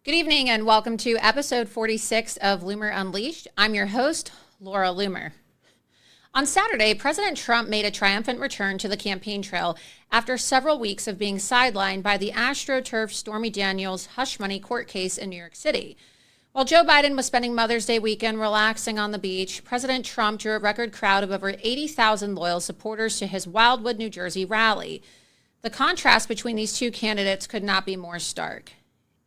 Good evening and welcome to episode 46 of Loomer Unleashed. I'm your host, Laura Loomer. On Saturday, President Trump made a triumphant return to the campaign trail after several weeks of being sidelined by the AstroTurf Stormy Daniels hush money court case in New York City. While Joe Biden was spending Mother's Day weekend relaxing on the beach, President Trump drew a record crowd of over 80,000 loyal supporters to his Wildwood, New Jersey rally. The contrast between these two candidates could not be more stark.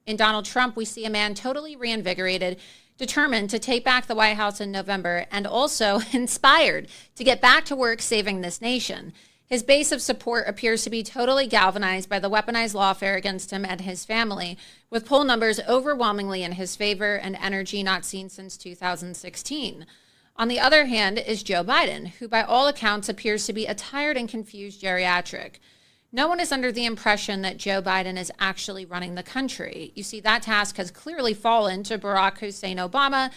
In Donald Trump, we see a man totally reinvigorated, determined to take back the White House in November, and also inspired to get back to work saving this nation. His base of support appears to be totally galvanized by the weaponized lawfare against him and his family, with poll numbers overwhelmingly in his favor and energy not seen since 2016. On the other hand is Joe Biden, who by all accounts appears to be a tired and confused geriatric. No one is under the impression that Joe Biden is actually running the country. You see, that task has clearly fallen to Barack Hussein Obama,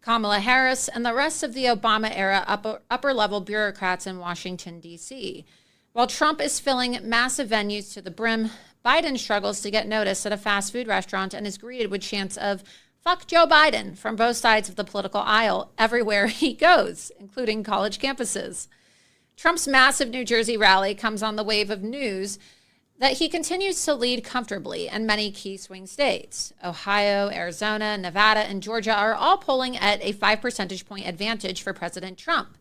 Kamala Harris, and the rest of the Obama-era upper-level bureaucrats in Washington, D.C. While Trump is filling massive venues to the brim, Biden struggles to get noticed at a fast food restaurant and is greeted with chants of "Fuck Joe Biden" from both sides of the political aisle everywhere he goes, including college campuses. Trump's massive New Jersey rally comes on the wave of news that he continues to lead comfortably in many key swing states. Ohio, Arizona, Nevada, and Georgia are all polling at a 5 percentage point advantage for President Trump.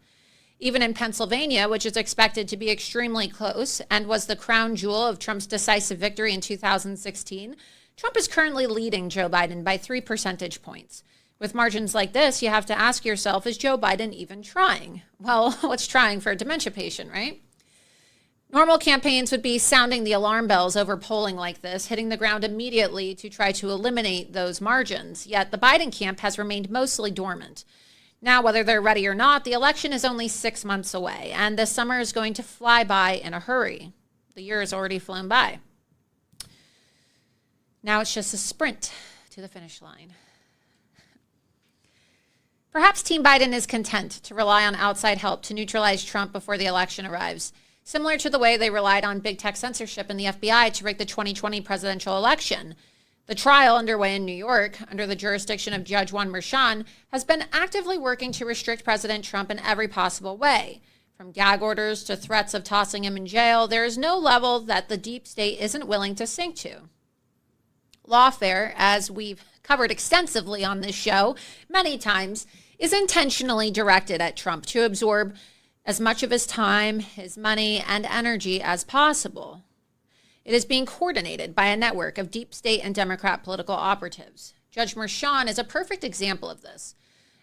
Even in Pennsylvania, which is expected to be extremely close and was the crown jewel of Trump's decisive victory in 2016, Trump is currently leading Joe Biden by 3 percentage points. With margins like this, you have to ask yourself, is Joe Biden even trying? Well, what's trying for a dementia patient, right? Normal campaigns would be sounding the alarm bells over polling like this, hitting the ground immediately to try to eliminate those margins. Yet the Biden camp has remained mostly dormant. Now, whether they're ready or not, the election is only 6 months away, and this summer is going to fly by in a hurry. The year has already flown by. Now it's just a sprint to the finish line. Perhaps Team Biden is content to rely on outside help to neutralize Trump before the election arrives, similar to the way they relied on big tech censorship and the FBI to rig the 2020 presidential election. The trial underway in New York, under the jurisdiction of Judge Juan Merchan, has been actively working to restrict President Trump in every possible way. From gag orders to threats of tossing him in jail, there is no level that the deep state isn't willing to sink to. Lawfare, as we've covered extensively on this show many times, is intentionally directed at Trump to absorb as much of his time, his money, and energy as possible. It is being coordinated by a network of deep state and Democrat political operatives. Judge Merchan is a perfect example of this.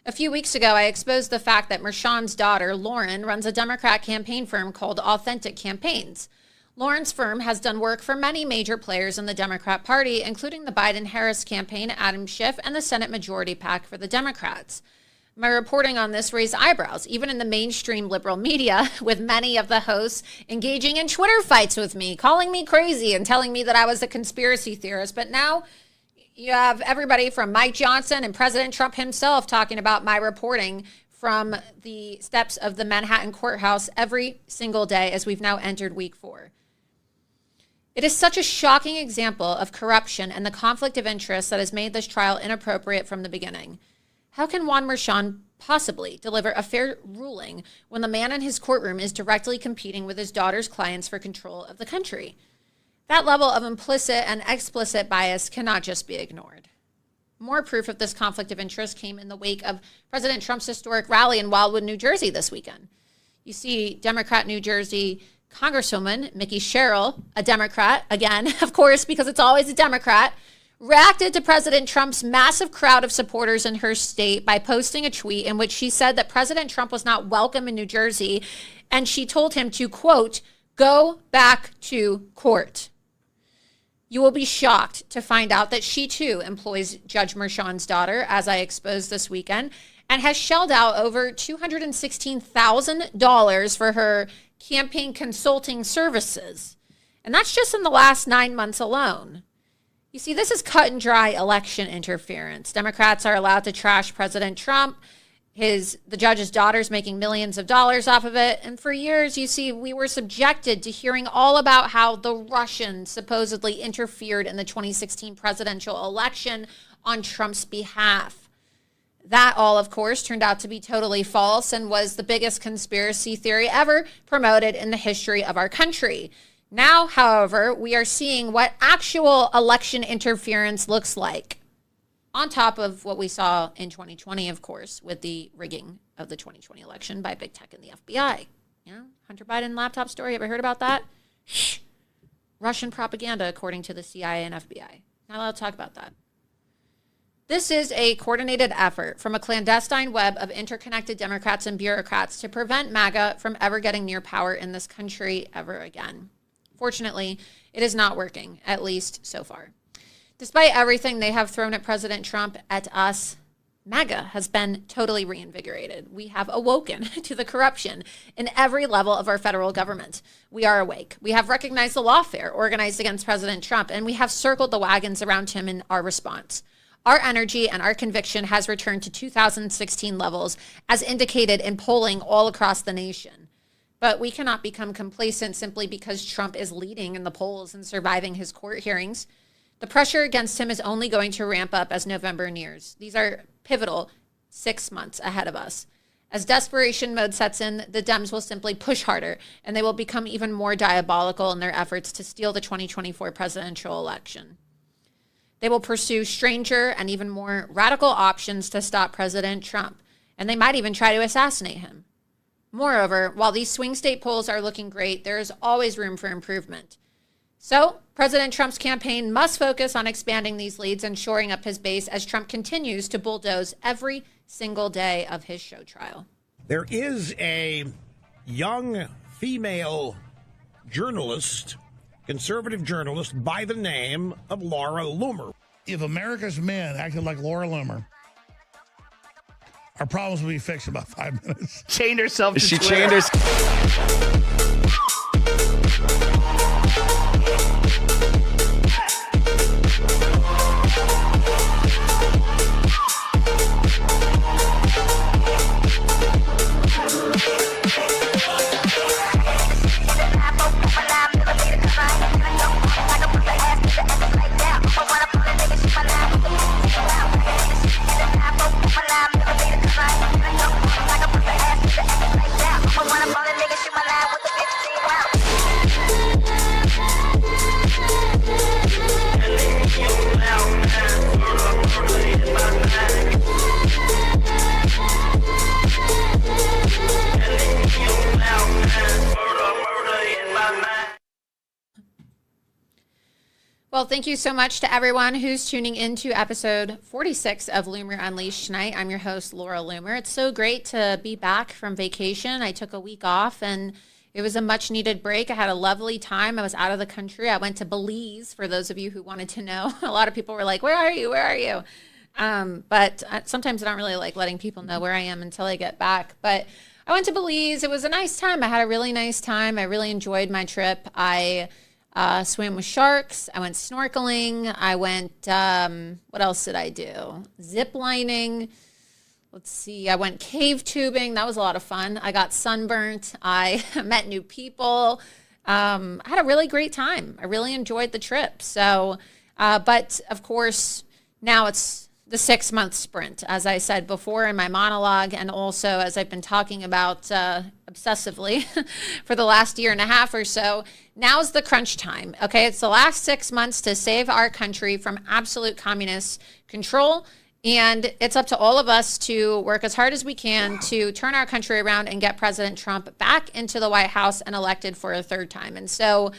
A few weeks ago, I exposed the fact that Merchan's daughter, Lauren, runs a Democrat campaign firm called Authentic Campaigns. Lauren's firm has done work for many major players in the Democrat Party, including the Biden-Harris campaign, Adam Schiff, and the Senate Majority PAC for the Democrats. My reporting on this raised eyebrows, even in the mainstream liberal media, with many of the hosts engaging in Twitter fights with me, calling me crazy and telling me that I was a conspiracy theorist. But now you have everybody from Mike Johnson and President Trump himself talking about my reporting from the steps of the Manhattan courthouse every single day as we've now entered week 4. It is such a shocking example of corruption and the conflict of interest that has made this trial inappropriate from the beginning. How can Juan Merchan possibly deliver a fair ruling when the man in his courtroom is directly competing with his daughter's clients for control of the country? That level of implicit and explicit bias cannot just be ignored. More proof of this conflict of interest came in the wake of President Trump's historic rally in Wildwood, New Jersey this weekend. You see Democrat New Jersey Congresswoman Mickey Sherrill, a Democrat, again, of course, because it's always a Democrat, reacted to President Trump's massive crowd of supporters in her state by posting a tweet in which she said that President Trump was not welcome in New Jersey, and she told him to, quote, "go back to court." You will be shocked to find out that she, too, employs Judge Merchan's daughter, as I exposed this weekend, and has shelled out over $216,000 for her campaign consulting services. And that's just in the last 9 months alone. You see, this is cut and dry election interference. Democrats are allowed to trash President Trump, the judge's daughter's making millions of dollars off of it. And for years, you see, we were subjected to hearing all about how the Russians supposedly interfered in the 2016 presidential election on Trump's behalf. That all, of course, turned out to be totally false and was the biggest conspiracy theory ever promoted in the history of our country. Now, however, we are seeing what actual election interference looks like, on top of what we saw in 2020, of course, with the rigging of the 2020 election by big tech and the FBI. Yeah, Hunter Biden laptop story. Ever heard about that? Shh. Russian propaganda, according to the CIA and FBI. Not allowed to talk about that. This is a coordinated effort from a clandestine web of interconnected Democrats and bureaucrats to prevent MAGA from ever getting near power in this country ever again. Fortunately, it is not working, at least so far. Despite everything they have thrown at President Trump, at us, MAGA has been totally reinvigorated. We have awoken to the corruption in every level of our federal government. We are awake. We have recognized the lawfare organized against President Trump, and we have circled the wagons around him in our response. Our energy and our conviction has returned to 2016 levels, as indicated in polling all across the nation. But we cannot become complacent simply because Trump is leading in the polls and surviving his court hearings. The pressure against him is only going to ramp up as November nears. These are pivotal 6 months ahead of us. As desperation mode sets in, the Dems will simply push harder, and they will become even more diabolical in their efforts to steal the 2024 presidential election. They will pursue stranger and even more radical options to stop President Trump, and they might even try to assassinate him. Moreover, while these swing state polls are looking great, there is always room for improvement. So, President Trump's campaign must focus on expanding these leads and shoring up his base as Trump continues to bulldoze every single day of his show trial. There is a young female journalist, conservative journalist, by the name of Laura Loomer. If America's men acted like Laura Loomer, our problems would be fixed in about 5 minutes. Chained herself to She Twitter. chained her. Well, thank you so much to everyone who's tuning in to episode 46 of Loomer Unleashed tonight. I'm your host, Laura Loomer. It's so great to be back from vacation. I took a week off, and it was a much-needed break. I had a lovely time. I was out of the country. I went to Belize, for those of you who wanted to know. A lot of people were like, where are you? Where are you? But sometimes I don't really like letting people know where I am until I get back. But I went to Belize. It was a nice time. I had a really nice time. I really enjoyed my trip. I swam with sharks. I went snorkeling. I went, what else did I do? Zip lining. Let's see. I went cave tubing. That was a lot of fun. I got sunburnt. I met new people. I had a really great time. I really enjoyed the trip. So, but of course, now it's the 6-month sprint, as I said before in my monologue, and also as I've been talking about obsessively for the last year and a half or so. Now's the crunch time. Okay, it's the last 6 months to save our country from absolute communist control. And it's up to all of us to work as hard as we can to turn our country around and get President Trump back into the White House and elected for a third time. And so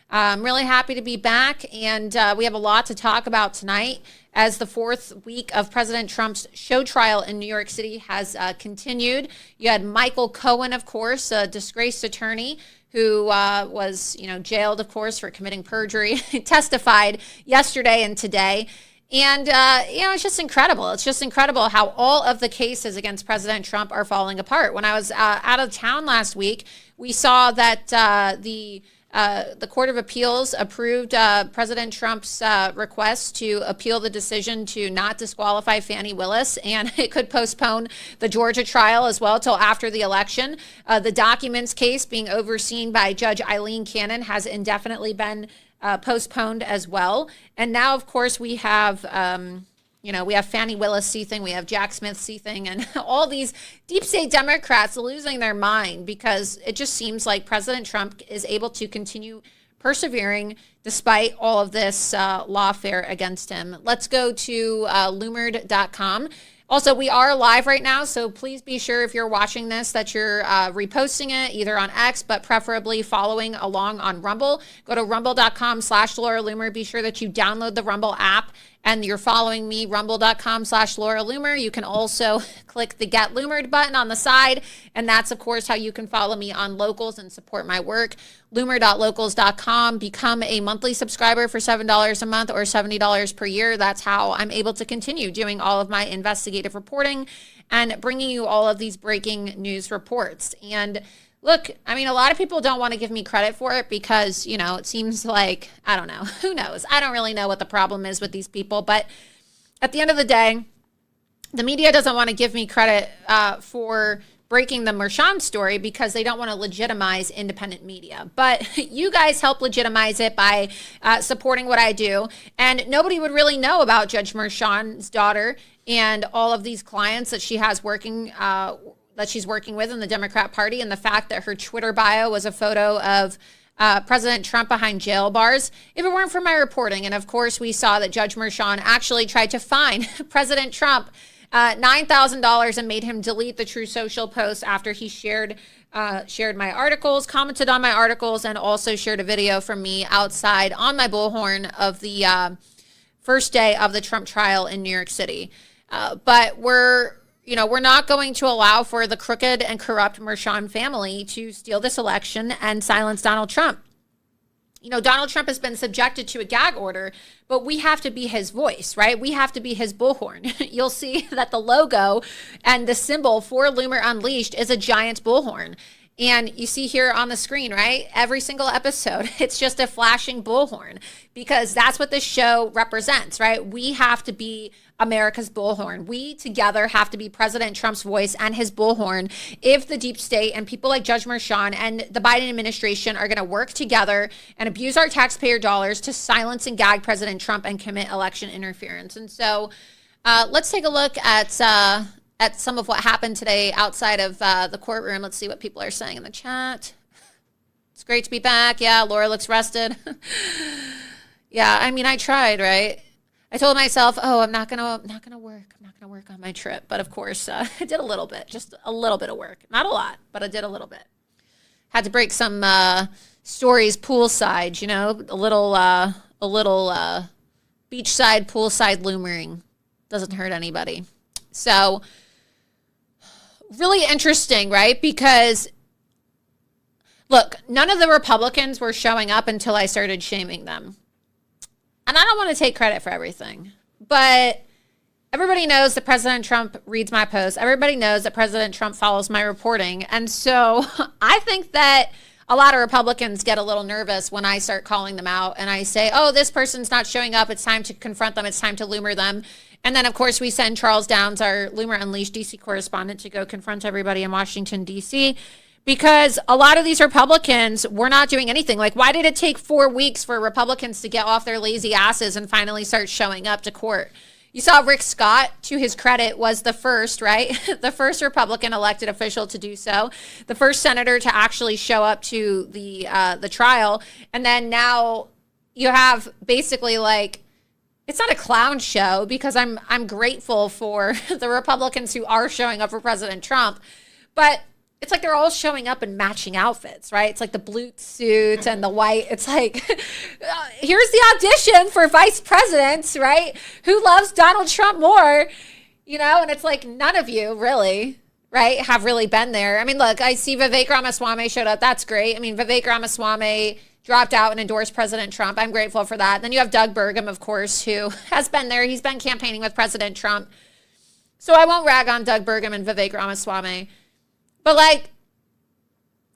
I'm really happy to be back. And we have a lot to talk about tonight as the 4th week of President Trump's show trial in New York City has continued. You had Michael Cohen, of course, a disgraced attorney who was, jailed, of course, for committing perjury, testified yesterday and today. And, it's just incredible. It's just incredible how all of the cases against President Trump are falling apart. When I was out of town last week, we saw that the the Court of Appeals approved President Trump's request to appeal the decision to not disqualify Fani Willis, and it could postpone the Georgia trial as well till after the election. The documents case being overseen by Judge Eileen Cannon has indefinitely been postponed as well. And now, of course, we have... we have Fani Willis seething, we have Jack Smith seething, and all these deep state Democrats losing their mind because it just seems like President Trump is able to continue persevering despite all of this lawfare against him. Let's go to Loomered.com. Also, we are live right now, so please be sure if you're watching this that you're reposting it either on X, but preferably following along on Rumble. Go to rumble.com/Laura Loomer. Be sure that you download the Rumble app and you're following me, rumble.com/Laura Loomer. You can also click the Get Loomered button on the side, and that's, of course, how you can follow me on Locals and support my work. Loomer.locals.com. Become a monthly subscriber for $7 a month or $70 per year. That's how I'm able to continue doing all of my investigative reporting and bringing you all of these breaking news reports. And look, I mean, a lot of people don't want to give me credit for it because, it seems like, I don't know, who knows? I don't really know what the problem is with these people. But at the end of the day, the media doesn't want to give me credit for breaking the Mershon story because they don't want to legitimize independent media. But you guys help legitimize it by supporting what I do. And nobody would really know about Judge Mershon's daughter and all of these clients that she has working that she's working with in the Democrat Party, and the fact that her Twitter bio was a photo of President Trump behind jail bars, if it weren't for my reporting. And of course, we saw that Judge Mershon actually tried to fine President Trump $9,000 and made him delete the True Social post after he shared my articles, commented on my articles, and also shared a video from me outside on my bullhorn of the first day of the Trump trial in New York City. But we're not going to allow for the crooked and corrupt Mershon family to steal this election and silence Donald Trump. Donald Trump has been subjected to a gag order, but we have to be his voice, right? We have to be his bullhorn. You'll see that the logo and the symbol for Loomer Unleashed is a giant bullhorn. And you see here on the screen, right? Every single episode, it's just a flashing bullhorn because that's what this show represents, right? We have to be America's bullhorn. We together have to be President Trump's voice and his bullhorn if the deep state and people like Judge Mershon and the Biden administration are going to work together and abuse our taxpayer dollars to silence and gag President Trump and commit election interference. And so let's take a look at some of what happened today outside of the courtroom. Let's see what people are saying in the chat. It's great to be back. Yeah, Laura looks rested. Yeah, I mean, I tried, right? I told myself, I'm not gonna work. I'm not gonna work on my trip. But of course, I did a little bit, just a little bit of work. Not a lot, but I did a little bit. Had to break some stories poolside, a little beachside, poolside loomering. Doesn't hurt anybody. So really interesting, right? Because look, none of the Republicans were showing up until I started shaming them. And I don't want to take credit for everything, but everybody knows that President Trump reads my posts. Everybody knows that President Trump follows my reporting. And so I think that a lot of Republicans get a little nervous when I start calling them out and I say, this person's not showing up. It's time to confront them. It's time to Loomer them. And then, of course, we send Charles Downs, our Loomer Unleashed DC correspondent, to go confront everybody in Washington, D.C., because a lot of these Republicans were not doing anything. Like, why did it take 4 weeks for Republicans to get off their lazy asses and finally start showing up to court? You saw Rick Scott, to his credit, was the first, right? The first Republican elected official to do so. The first senator to actually show up to the trial. And then now you have basically like, it's not a clown show because I'm grateful for the Republicans who are showing up for President Trump. But it's like they're all showing up in matching outfits, right? It's like the blue suits and the white. It's like, here's the audition for vice presidents, right? Who loves Donald Trump more? And it's like none of you really, right, have really been there. I mean, look, I see Vivek Ramaswamy showed up. That's great. I mean, Vivek Ramaswamy dropped out and endorsed President Trump. I'm grateful for that. Then you have Doug Burgum, of course, who has been there. He's been campaigning with President Trump. So I won't rag on Doug Burgum and Vivek Ramaswamy. But, like,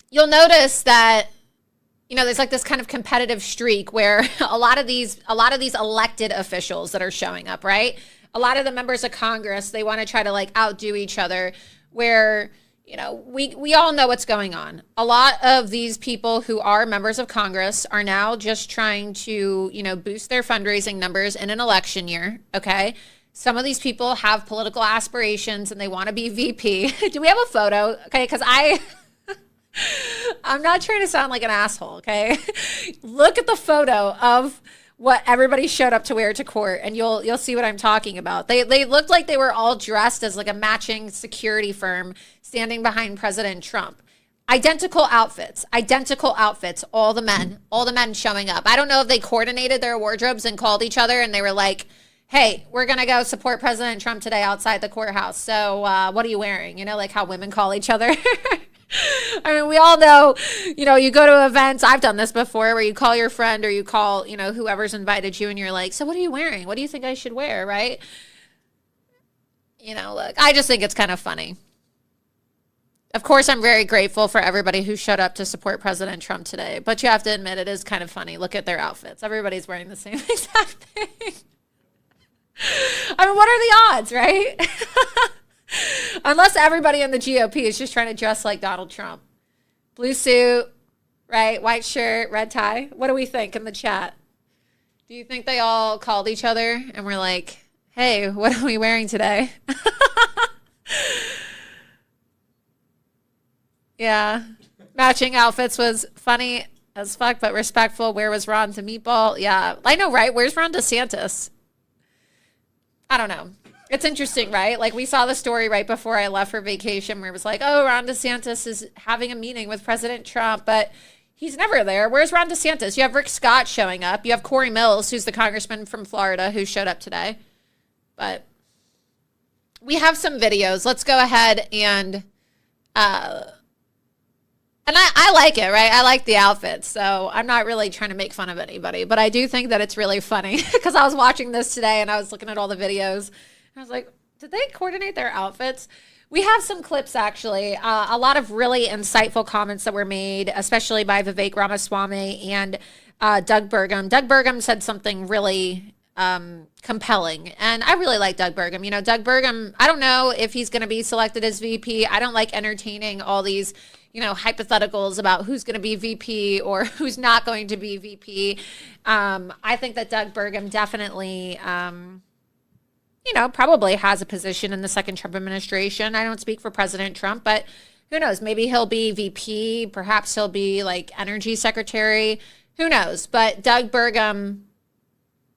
you'll notice that, there's like this kind of competitive streak where a lot of these elected officials that are showing up, right? A lot of the members of Congress, they want to try to like outdo each other, where, we all know what's going on. A lot of these people who are members of Congress are now just trying to, boost their fundraising numbers in an election year. Okay. Some of these people have political aspirations and they want to be VP. Do we have a photo? Okay. Because I'm not trying to sound like an asshole, okay? Look at the photo of what everybody showed up to wear to court, and you'll see what I'm talking about. They looked like they were all dressed as like a matching security firm standing behind President Trump. Identical outfits, all the men showing up. I don't know if they coordinated their wardrobes and called each other and they were like, hey, we're going to go support President Trump today outside the courthouse. So what are you wearing? Like how women call each other. I mean, we all know, you go to events. I've done this before where you call your friend or you call, whoever's invited you and you're like, so what are you wearing? What do you think I should wear? Right. Look, I just think it's kind of funny. Of course, I'm very grateful for everybody who showed up to support President Trump today, but you have to admit it is kind of funny. Look at their outfits. Everybody's wearing the same exact thing. I mean, what are the odds, right? Unless everybody in the GOP is just trying to dress like Donald Trump. Blue suit, right? White shirt, red tie. What do we think in the chat? Do you think they all called each other and were like, hey, what are we wearing today? Yeah. Matching outfits was funny as fuck, but respectful. Where was Ron to Meatball? Yeah. I know, right? Where's Ron DeSantis? I don't know. It's interesting, right? Like we saw the story right before I left for vacation where it was like, oh, Ron DeSantis is having a meeting with President Trump, but he's never there. Where's Ron DeSantis? You have Rick Scott showing up. You have Corey Mills, who's the congressman from Florida, who showed up today. But we have some videos. Let's go ahead and I like it, right? I like the outfits, so I'm not really trying to make fun of anybody, but I do think that it's really funny because I was watching this today and I was looking at all the videos. I was like, did they coordinate their outfits? We have some clips, actually. A lot of really insightful comments that were made, especially by Vivek Ramaswamy and Doug Burgum. Doug Burgum said something really compelling, and I really like Doug Burgum. Doug Burgum, I don't know if he's going to be selected as VP. I don't like entertaining all these hypotheticals about who's going to be VP or who's not going to be VP. I think that Doug Burgum definitely probably has a position in the second Trump administration. I don't speak for President Trump, but who knows? Maybe he'll be VP. Perhaps he'll be like energy secretary. Who knows? But Doug Burgum,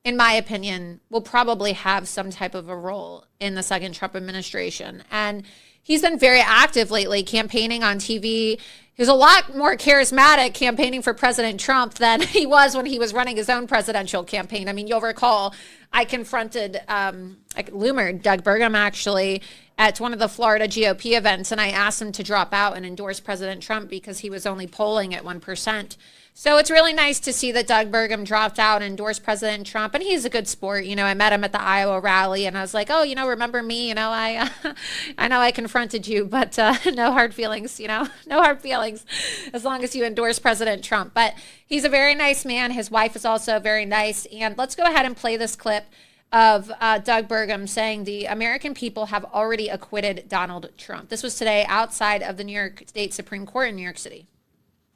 in my opinion, will probably have some type of a role in the second Trump administration. And he's been very active lately, campaigning on TV. He's a lot more charismatic campaigning for President Trump than he was when he was running his own presidential campaign. I mean, you'll recall I confronted Loomer, Doug Burgum, actually, at one of the Florida GOP events, and I asked him to drop out and endorse President Trump because he was only polling at 1%. So it's really nice to see that Doug Burgum dropped out and endorsed President Trump, and he's a good sport. I met him at the Iowa rally, and I was like, oh, remember me? I know I confronted you, but no hard feelings, no hard feelings, as long as you endorse President Trump. But he's a very nice man. His wife is also very nice. And let's go ahead and play this clip of Doug Burgum saying the American people have already acquitted Donald Trump. This was today outside of the New York State Supreme Court in New York City.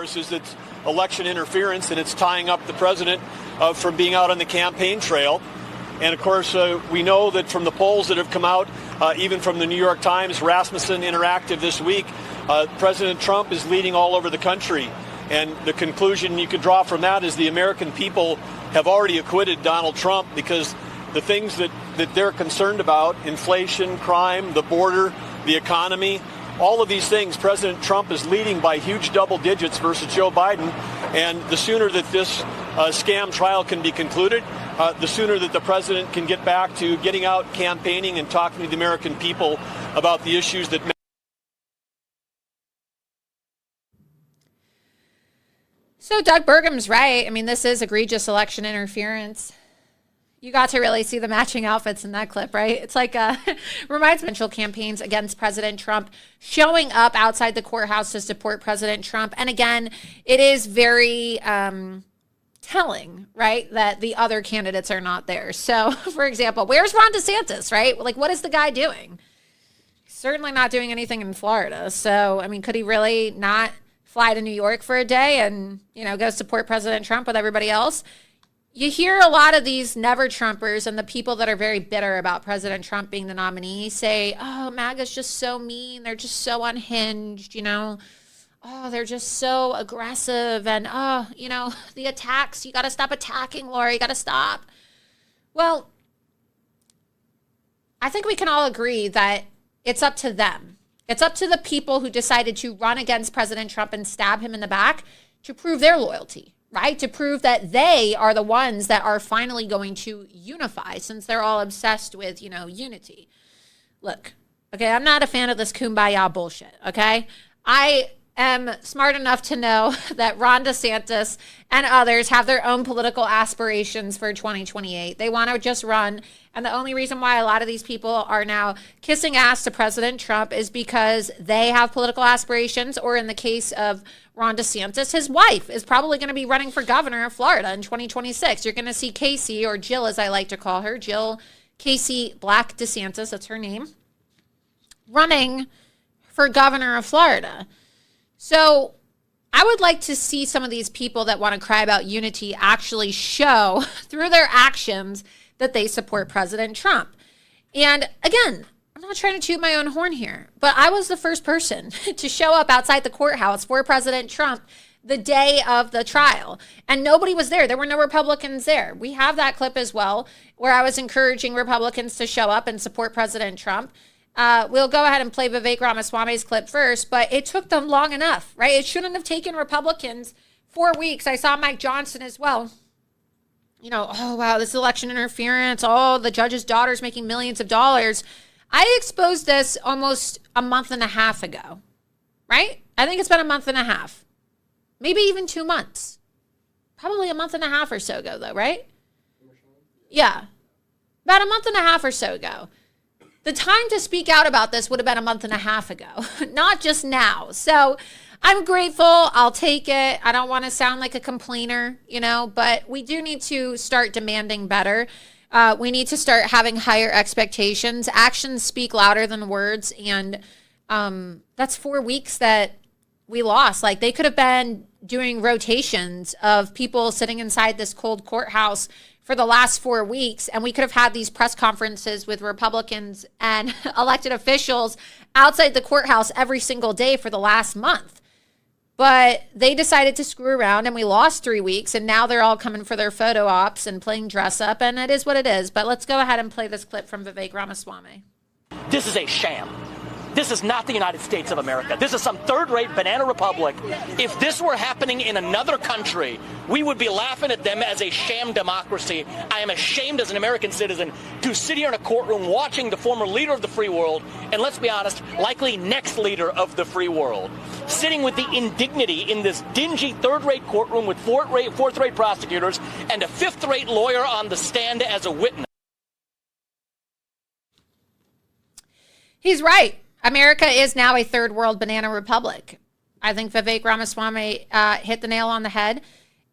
Is it's election interference, and it's tying up the president from being out on the campaign trail. And of course, we know that from the polls that have come out, even from the New York Times, Rasmussen Interactive this week, President Trump is leading all over the country. And the conclusion you could draw from that is the American people have already acquitted Donald Trump because the things that they're concerned about, inflation, crime, the border, the economy, all of these things, President Trump is leading by huge double digits versus Joe Biden. And the sooner that this scam trial can be concluded, the sooner that the president can get back to getting out campaigning and talking to the American people about the issues that matter. So Doug Burgum's right. I mean, this is egregious election interference. You got to really see the matching outfits in that clip, right? It's like reminds me of campaigns against President Trump showing up outside the courthouse to support President Trump. And again, it is very telling, right, that the other candidates are not there. So, for example, where's Ron DeSantis, right? Like, what is the guy doing? He's certainly not doing anything in Florida. So, I mean, could he really not fly to New York for a day and, go support President Trump with everybody else? You hear a lot of these never Trumpers and the people that are very bitter about President Trump being the nominee say, oh, MAGA's just so mean. They're just so unhinged, Oh, they're just so aggressive. And, the attacks, you got to stop attacking, Laura. You got to stop. Well, I think we can all agree that it's up to them. It's up to the people who decided to run against President Trump and stab him in the back to prove their loyalty. Right? To prove that they are the ones that are finally going to unify, since they're all obsessed with, unity. Look, okay, I'm not a fan of this kumbaya bullshit, okay? I am smart enough to know that Ron DeSantis and others have their own political aspirations for 2028. They want to just run. And the only reason why a lot of these people are now kissing ass to President Trump is because they have political aspirations, or in the case of Ron DeSantis, his wife is probably going to be running for governor of Florida in 2026. You're going to see Casey, or Jill as I like to call her, Jill Casey Black DeSantis, that's her name, running for governor of Florida. So I would like to see some of these people that want to cry about unity actually show through their actions that they support President Trump. And again, I'm not trying to toot my own horn here, but I was the first person to show up outside the courthouse for President Trump the day of the trial, and nobody was there. There were no Republicans there. We have that clip as well, where I was encouraging Republicans to show up and support President Trump. We'll go ahead and play Vivek Ramaswamy's clip first, but it took them long enough, right? It shouldn't have taken Republicans 4 weeks. I saw Mike Johnson as well. Oh, wow, this is election interference. Oh, the judge's daughter's making millions of dollars. I exposed this almost a month and a half ago, right? I think it's been a month and a half, maybe even 2 months, probably a month and a half or so ago though, right? Yeah, about a month and a half or so ago. The time to speak out about this would have been a month and a half ago, not just now. So I'm grateful. I'll take it. I don't want to sound like a complainer, but we do need to start demanding better. We need to start having higher expectations. Actions speak louder than words. And that's 4 weeks that we lost. Like, they could have been doing rotations of people sitting inside this cold courthouse for the last 4 weeks. And we could have had these press conferences with Republicans and elected officials outside the courthouse every single day for the last month. But they decided to screw around, and we lost 3 weeks, and now they're all coming for their photo ops and playing dress up, and it is what it is. But let's go ahead and play this clip from Vivek Ramaswamy. This is a sham. This is not the United States of America. This is some third-rate banana republic. If this were happening in another country, we would be laughing at them as a sham democracy. I am ashamed as an American citizen to sit here in a courtroom watching the former leader of the free world, and let's be honest, likely next leader of the free world, sitting with the indignity in this dingy third-rate courtroom with fourth-rate prosecutors and a fifth-rate lawyer on the stand as a witness. He's right. America is now a third world banana republic. I think Vivek Ramaswamy hit the nail on the head,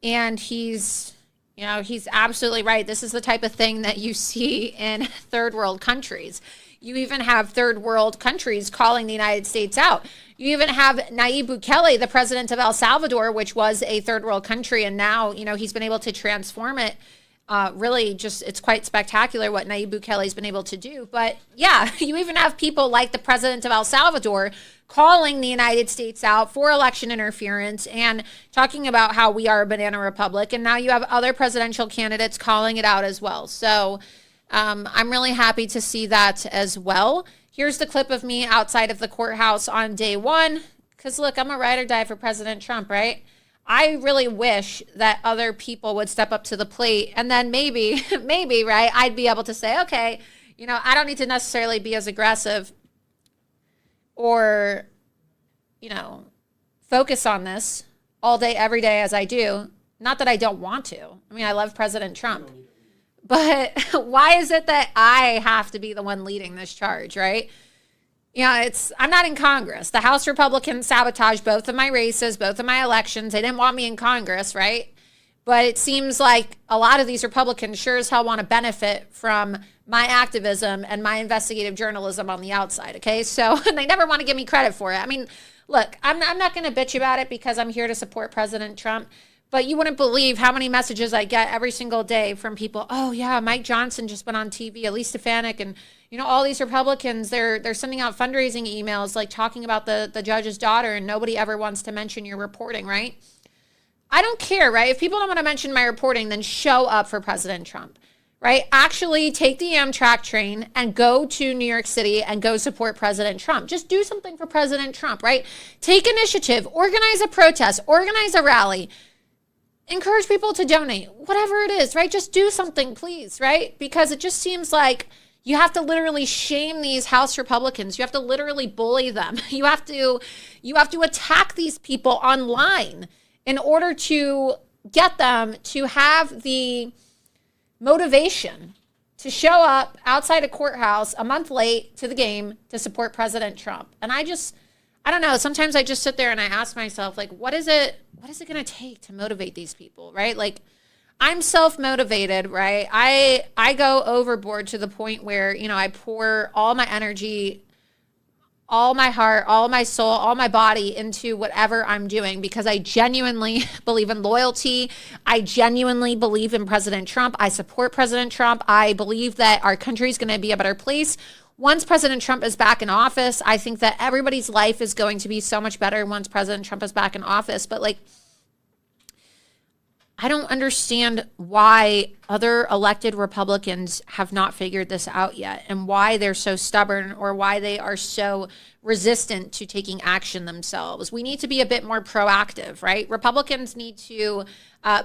and he's absolutely right. This is the type of thing that you see in third world countries. You even have third world countries calling the United States out. You even have Nayib Bukele, the president of El Salvador, which was a third world country, and now, he's been able to transform it. Really just, it's quite spectacular what Nayib Bukele's been able to do. But yeah, you even have people like the president of El Salvador calling the United States out for election interference and talking about how we are a banana republic. And now you have other presidential candidates calling it out as well. So I'm really happy to see that as well. Here's the clip of me outside of the courthouse on day one. Because look, I'm a ride or die for President Trump, right? I really wish that other people would step up to the plate, and then maybe, right, I'd be able to say, okay, I don't need to necessarily be as aggressive or, focus on this all day, every day as I do. Not that I don't want to. I mean, I love President Trump. But why is it that I have to be the one leading this charge, right? I'm not in Congress. The House Republicans sabotaged both of my races, both of my elections. They didn't want me in Congress, right? But it seems like a lot of these Republicans sure as hell want to benefit from my activism and my investigative journalism on the outside, okay? So they never want to give me credit for it. I mean, look, I'm not going to bitch about it because I'm here to support President Trump. But you wouldn't believe how many messages I get every single day from people. Oh, yeah, Mike Johnson just went on TV, Elise Stefanik, and, all these Republicans, they're sending out fundraising emails, like talking about the judge's daughter, and nobody ever wants to mention your reporting, right? I don't care, right? If people don't want to mention my reporting, then show up for President Trump, right? Actually take the Amtrak train and go to New York City and go support President Trump. Just do something for President Trump, right? Take initiative, organize a protest, organize a rally, encourage people to donate, whatever it is, right? Just do something, please, right? Because it just seems like you have to literally shame these House Republicans. You have to literally bully them. You have to attack these people online in order to get them to have the motivation to show up outside a courthouse a month late to the game to support President Trump. And I don't know. Sometimes I just sit there and I ask myself, like, what is it going to take to motivate these people, right? Like, I'm self-motivated, right? I go overboard to the point where, I pour all my energy, all my heart, all my soul, all my body into whatever I'm doing because I genuinely believe in loyalty. I genuinely believe in President Trump. I support President Trump. I believe that our country is going to be a better place. Once President Trump is back in office, I think that everybody's life is going to be so much better once President Trump is back in office. But I don't understand why other elected Republicans have not figured this out yet and why they're so stubborn or why they are so resistant to taking action themselves. We need to be a bit more proactive, right? Republicans need to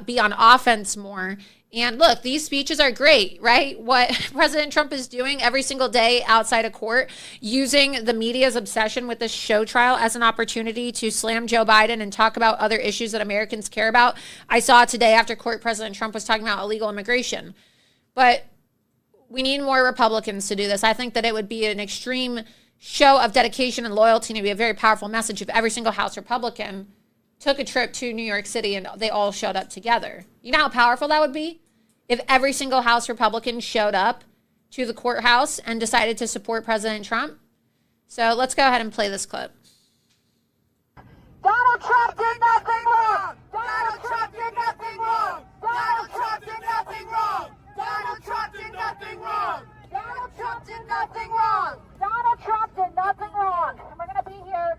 be on offense more. And look, these speeches are great, right? What President Trump is doing every single day outside of court, using the media's obsession with this show trial as an opportunity to slam Joe Biden and talk about other issues that Americans care about. I saw today after court, President Trump was talking about illegal immigration. But we need more Republicans to do this. I think that it would be an extreme show of dedication and loyalty, and it would be a very powerful message if every single House Republican took a trip to New York City and they all showed up together. You know how powerful that would be? If every single House Republican showed up to the courthouse and decided to support President Trump. So let's go ahead and play this clip. Donald Trump did nothing wrong! Donald Trump did nothing wrong! Donald Trump did nothing wrong! Donald Trump did nothing wrong! Donald Trump did nothing wrong! Donald Trump did nothing wrong! And we're going to be here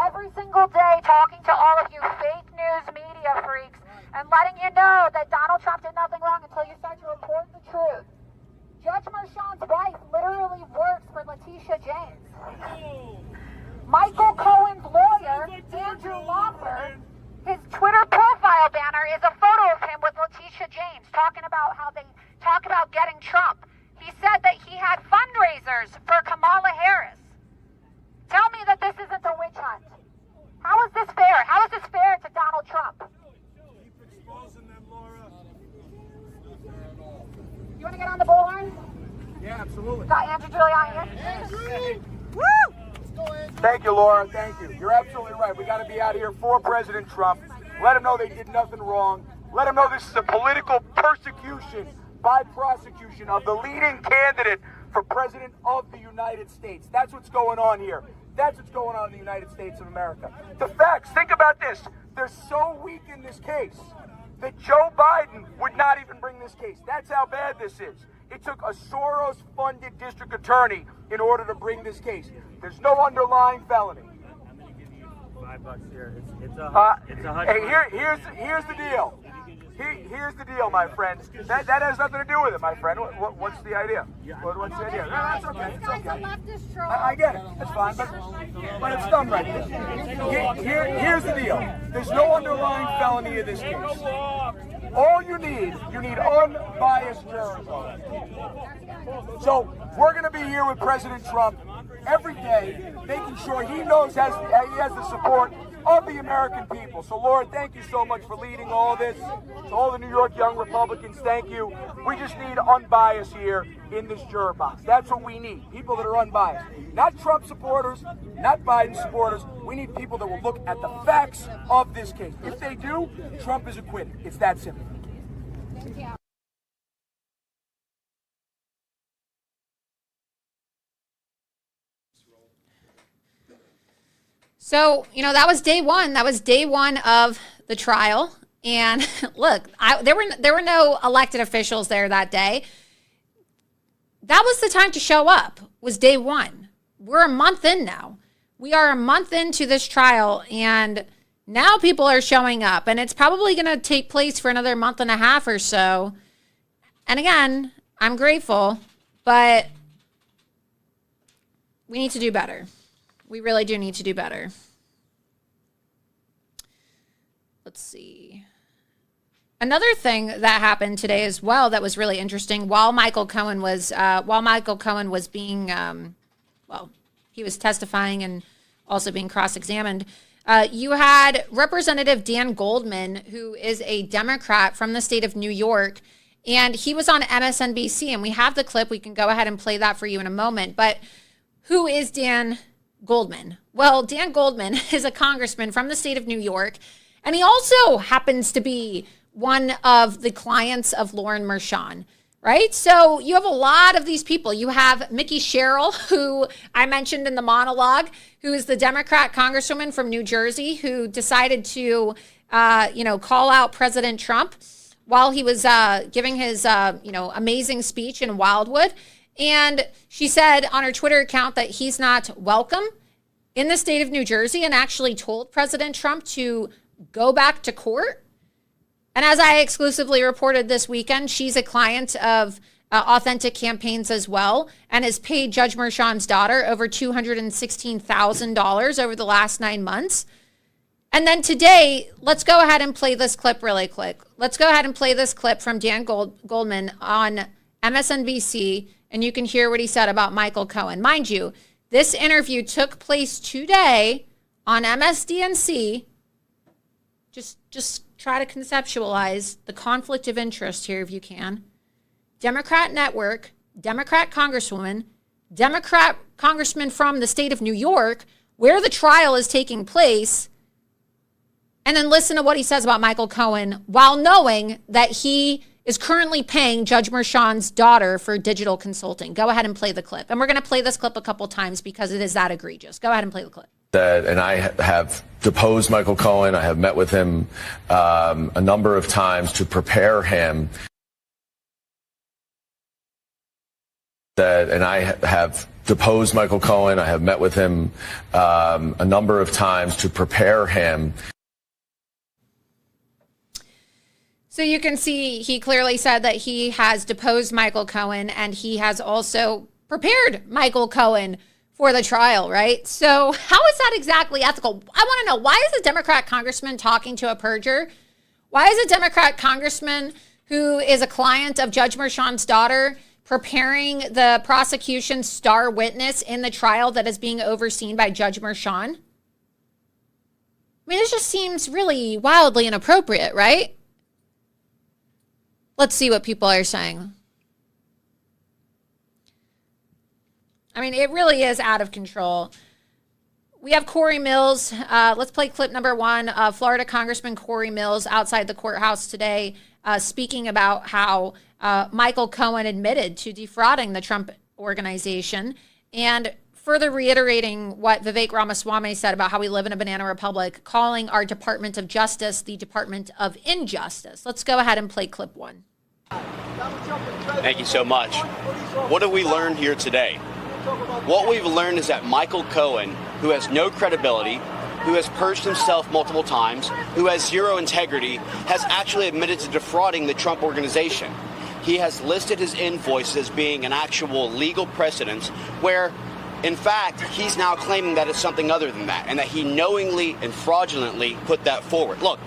every single day talking to all of you fake news media freaks and letting you know that Donald Trump did nothing wrong until you start to report the truth. Judge Merchan's wife literally works for Letitia James. Michael Cohen's lawyer, Andrew Loomer, his Twitter profile banner is a photo of him with Letitia James talking about how they talk about getting Trump. He said that he had fundraisers for Kamala Harris. Tell me that this isn't a witch hunt. How is this fair? How is this fair to Donald Trump? You want to get on the bullhorn? Yeah, absolutely. Got Andrew Giuliani here? Woo! Thank you, Laura. Thank you. You're absolutely right. We got to be out here for President Trump. Let him know they did nothing wrong. Let him know this is a political persecution by prosecution of the leading candidate for President of the United States. That's what's going on here. That's what's going on in the United States of America. The facts, think about this. They're so weak in this case that Joe Biden would not even bring this case. That's how bad this is. It took a Soros-funded district attorney in order to bring this case. There's no underlying felony. I'm going to give you $5 here. It's a hundred. Hey, here's the deal. Here's the deal, my friend. That has nothing to do with it, my friend. What's the idea? What's the idea? No, that's okay. It's okay. I get it. It's fine, but it's done right here. Here's the deal. There's no underlying felony in this case. All you need unbiased journalism. So we're going to be here with President Trump every day, making sure he knows he has the support of the American people. So, Laura, thank you so much for leading all this. To all the New York young Republicans, thank you. We just need unbiased here in this juror box. That's what we need, people that are unbiased. Not Trump supporters, not Biden supporters. We need people that will look at the facts of this case. If they do, Trump is acquitted. It's that simple. So, that was day one. That was day one of the trial. And look, there were no elected officials there that day. That was the time to show up, was day one. We're a month in now. We are a month into this trial, and now people are showing up. And it's probably going to take place for another month and a half or so. And again, I'm grateful, but we need to do better. We really do need to do better. Let's see. Another thing that happened today as well that was really interesting, while Michael Cohen was being, he was testifying and also being cross-examined, you had Representative Dan Goldman, who is a Democrat from the state of New York, and he was on MSNBC, and we have the clip. We can go ahead and play that for you in a moment. But who is Dan Goldman? Well, Dan Goldman is a congressman from the state of New York, and he also happens to be one of the clients of Loomervision, right? So you have a lot of these people. You have Mickey Sherrill, who I mentioned in the monologue, who is the Democrat congresswoman from New Jersey, who decided to, call out President Trump while he was giving his, amazing speech in Wildwood. And she said on her Twitter account that he's not welcome in the state of New Jersey, and actually told President Trump to go back to court. And as I exclusively reported this weekend, she's a client of Authentic Campaigns as well, and has paid Judge Merchan's daughter over $216,000 over the last 9 months. And then today, let's go ahead and play this clip really quick. Let's go ahead and play this clip from Dan Goldman on MSNBC, and you can hear what he said about Michael Cohen. Mind you, this interview took place today on MSDNC. Just try to conceptualize the conflict of interest here if you can. Democrat network, Democrat congresswoman, Democrat congressman from the state of New York, where the trial is taking place, and then listen to what he says about Michael Cohen while knowing that he is currently paying Judge Merchan's daughter for digital consulting. Go ahead and play the clip. And we're going to play this clip a couple times because it is that egregious. Go ahead and play the clip. And I have deposed Michael Cohen. I have met with him a number of times to prepare him. And I have deposed Michael Cohen. I have met with him a number of times to prepare him. So you can see he clearly said that he has deposed Michael Cohen, and he has also prepared Michael Cohen for the trial, right? So how is that exactly ethical? I want to know, why is a Democrat congressman talking to a perjurer? Why is a Democrat congressman who is a client of Judge Merchan's daughter preparing the prosecution's star witness in the trial that is being overseen by Judge Merchan? I mean, this just seems really wildly inappropriate, right? Let's see what people are saying. I mean, it really is out of control. We have Corey Mills. Let's play clip number one. Florida Congressman Corey Mills outside the courthouse today speaking about how Michael Cohen admitted to defrauding the Trump organization, and further reiterating what Vivek Ramaswamy said about how we live in a banana republic, calling our Department of Justice the Department of Injustice. Let's go ahead and play clip one. Thank you so much. What have we learned here today? What we've learned is that Michael Cohen, who has no credibility, who has purged himself multiple times, who has zero integrity, has actually admitted to defrauding the Trump organization. He has listed his invoice as being an actual legal precedent where, in fact, he's now claiming that it's something other than that, and that he knowingly and fraudulently put that forward. Look,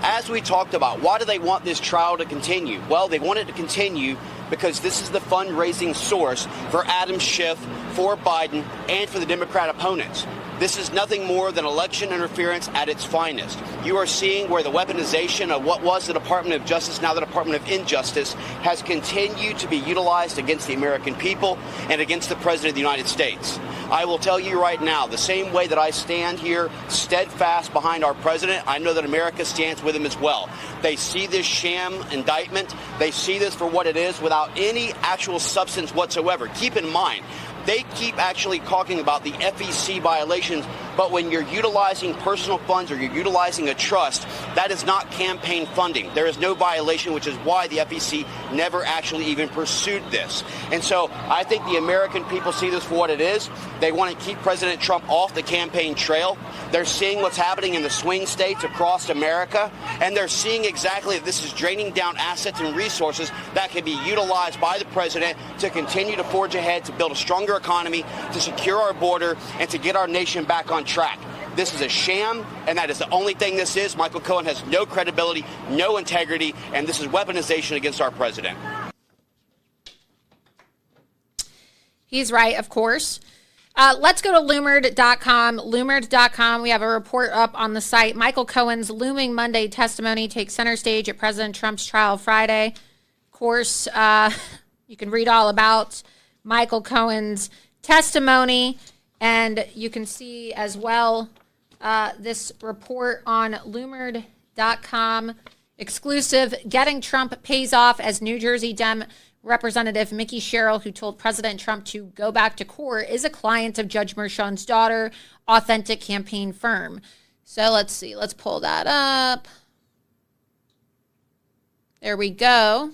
as we talked about, why do they want this trial to continue? Well, they want it to continue because this is the fundraising source for Adam Schiff, for Biden, and for the Democrat opponents. This is nothing more than election interference at its finest. You are seeing where the weaponization of what was the Department of Justice, now the Department of Injustice, has continued to be utilized against the American people and against the President of the United States. I will tell you right now, the same way that I stand here steadfast behind our president, I know that America stands with him as well. They see this sham indictment. They see this for what it is without any actual substance whatsoever. Keep in mind, they keep actually talking about the FEC violations, but when you're utilizing personal funds or you're utilizing a trust, that is not campaign funding. There is no violation, which is why the FEC never actually even pursued this. And so I think the American people see this for what it is. They want to keep President Trump off the campaign trail. They're seeing what's happening in the swing states across America, and they're seeing exactly that this is draining down assets and resources that can be utilized by the president to continue to forge ahead, to build a stronger economy, to secure our border, and to get our nation back on track. This is a sham, and that is the only thing this is. Michael Cohen has no credibility, no integrity, and this is weaponization against our president. He's right, of course. Let's go to Loomered.com. Loomered.com, we have a report up on the site. Michael Cohen's looming Monday testimony takes center stage at President Trump's trial Friday. Of course, you can read all about Michael Cohen's testimony, and you can see as well this report on Loomered.com. Exclusive, getting Trump pays off as New Jersey Dem Representative Mickey Sherrill, who told President Trump to go back to court, is a client of Judge Merchan's daughter, Authentic Campaign Firm. So let's see. Let's pull that up. There we go.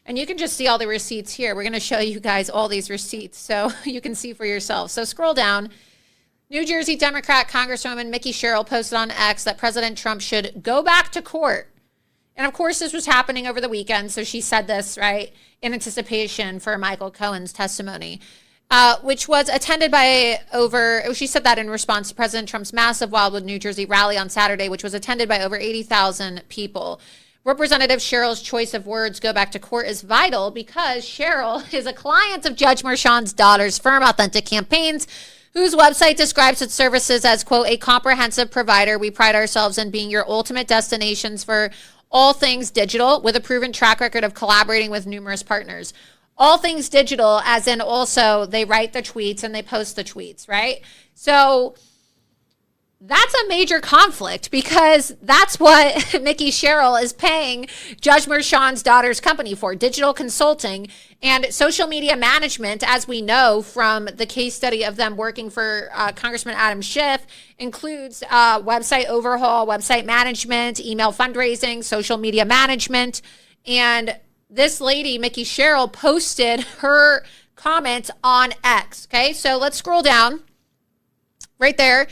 And you can just see all the receipts here. We're going to show you guys all these receipts so you can see for yourself. So scroll down. New Jersey Democrat Congresswoman Mickey Sherrill posted on X that President Trump should go back to court. And of course, this was happening over the weekend. So she said this, right, in anticipation for Michael Cohen's testimony, which was attended by she said that in response to President Trump's massive Wildwood, New Jersey rally on Saturday, which was attended by over 80,000 people. Representative Sherrill's choice of words, go back to court, is vital because Sherrill is a client of Judge Merchan's daughter's firm, Authentic Campaigns, whose website describes its services as, quote, a comprehensive provider. We pride ourselves in being your ultimate destinations for all things digital, with a proven track record of collaborating with numerous partners. All things digital, as in also they write the tweets and they post the tweets, right? So that's a major conflict because that's what Mickey Sherrill is paying Judge Merchan's daughter's company for, digital consulting and social media management, as we know from the case study of them working for Congressman Adam Schiff, includes website overhaul, website management, email fundraising, social media management. And this lady, Mickey Sherrill, posted her comment on X. Okay, so let's scroll down right there.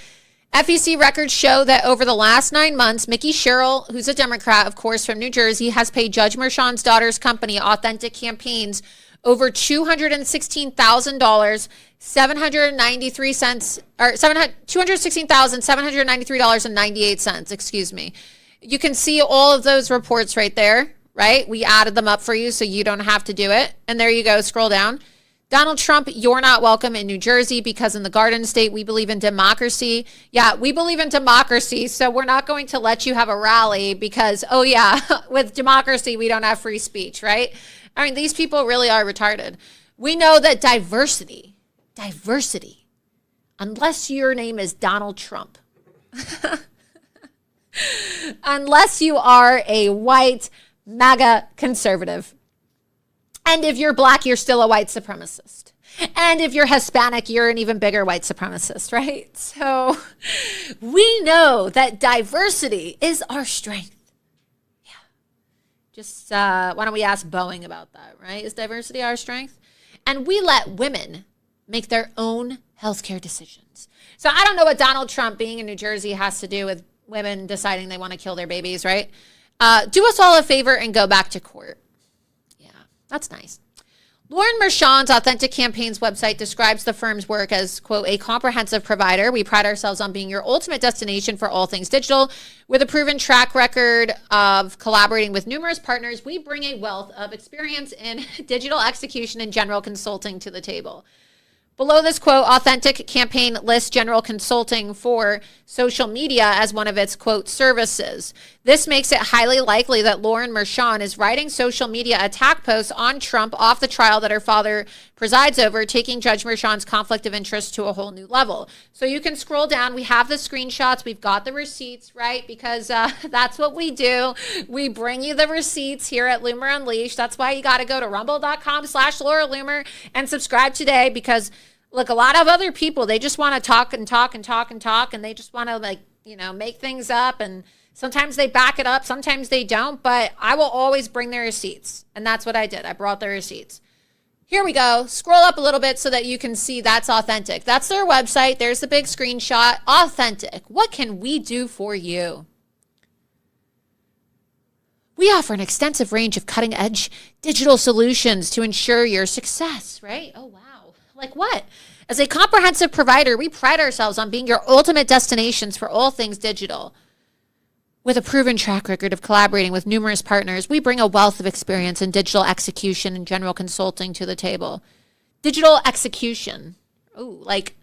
FEC records show that over the last 9 months, Mickey Sherrill, who's a Democrat, of course, from New Jersey, has paid Judge Merchan's daughter's company, Authentic Campaigns, over $216,000, $216,793.98. Excuse me. You can see all of those reports right there, right? We added them up for you so you don't have to do it. And there you go. Scroll down. Donald Trump, you're not welcome in New Jersey because in the Garden State, we believe in democracy. Yeah, we believe in democracy, so we're not going to let you have a rally because, oh yeah, with democracy, we don't have free speech, right? I mean, these people really are retarded. We know that diversity, unless your name is Donald Trump, unless you are a white MAGA conservative, and if you're black, you're still a white supremacist. And if you're Hispanic, you're an even bigger white supremacist, right? So we know that diversity is our strength. Yeah. Just why don't we ask Boeing about that, right? Is diversity our strength? And we let women make their own healthcare decisions. So I don't know what Donald Trump being in New Jersey has to do with women deciding they want to kill their babies, right? Do us all a favor and go back to court. That's nice. Lauren Merchan's Authentic Campaigns website describes the firm's work as, quote, a comprehensive provider. We pride ourselves on being your ultimate destination for all things digital. With a proven track record of collaborating with numerous partners, we bring a wealth of experience in digital execution and general consulting to the table. Below this quote, Authentic Campaign lists general consulting for social media as one of its, quote, services. This makes it highly likely that Lauren Mershon is writing social media attack posts on Trump off the trial that her father presides over, taking Judge Mershon's conflict of interest to a whole new level. So you can scroll down. We have the screenshots. We've got the receipts, right? Because that's what we do. We bring you the receipts here at Loomer Unleashed. That's why you got to go to rumble.com/Laura Loomer and subscribe today, because look, a lot of other people, they just want to talk and talk and talk and talk, and they just want to, like, you know, make things up, and sometimes they back it up, sometimes they don't, but I will always bring their receipts, and that's what I did. I brought their receipts. Here we go. Scroll up a little bit so that you can see that's Authentic. That's their website. There's the big screenshot. Authentic. What can we do for you? We offer an extensive range of cutting-edge digital solutions to ensure your success, right? Oh, wow. Like what? As a comprehensive provider, we pride ourselves on being your ultimate destinations for all things digital. With a proven track record of collaborating with numerous partners, we bring a wealth of experience in digital execution and general consulting to the table. Digital execution. Ooh, like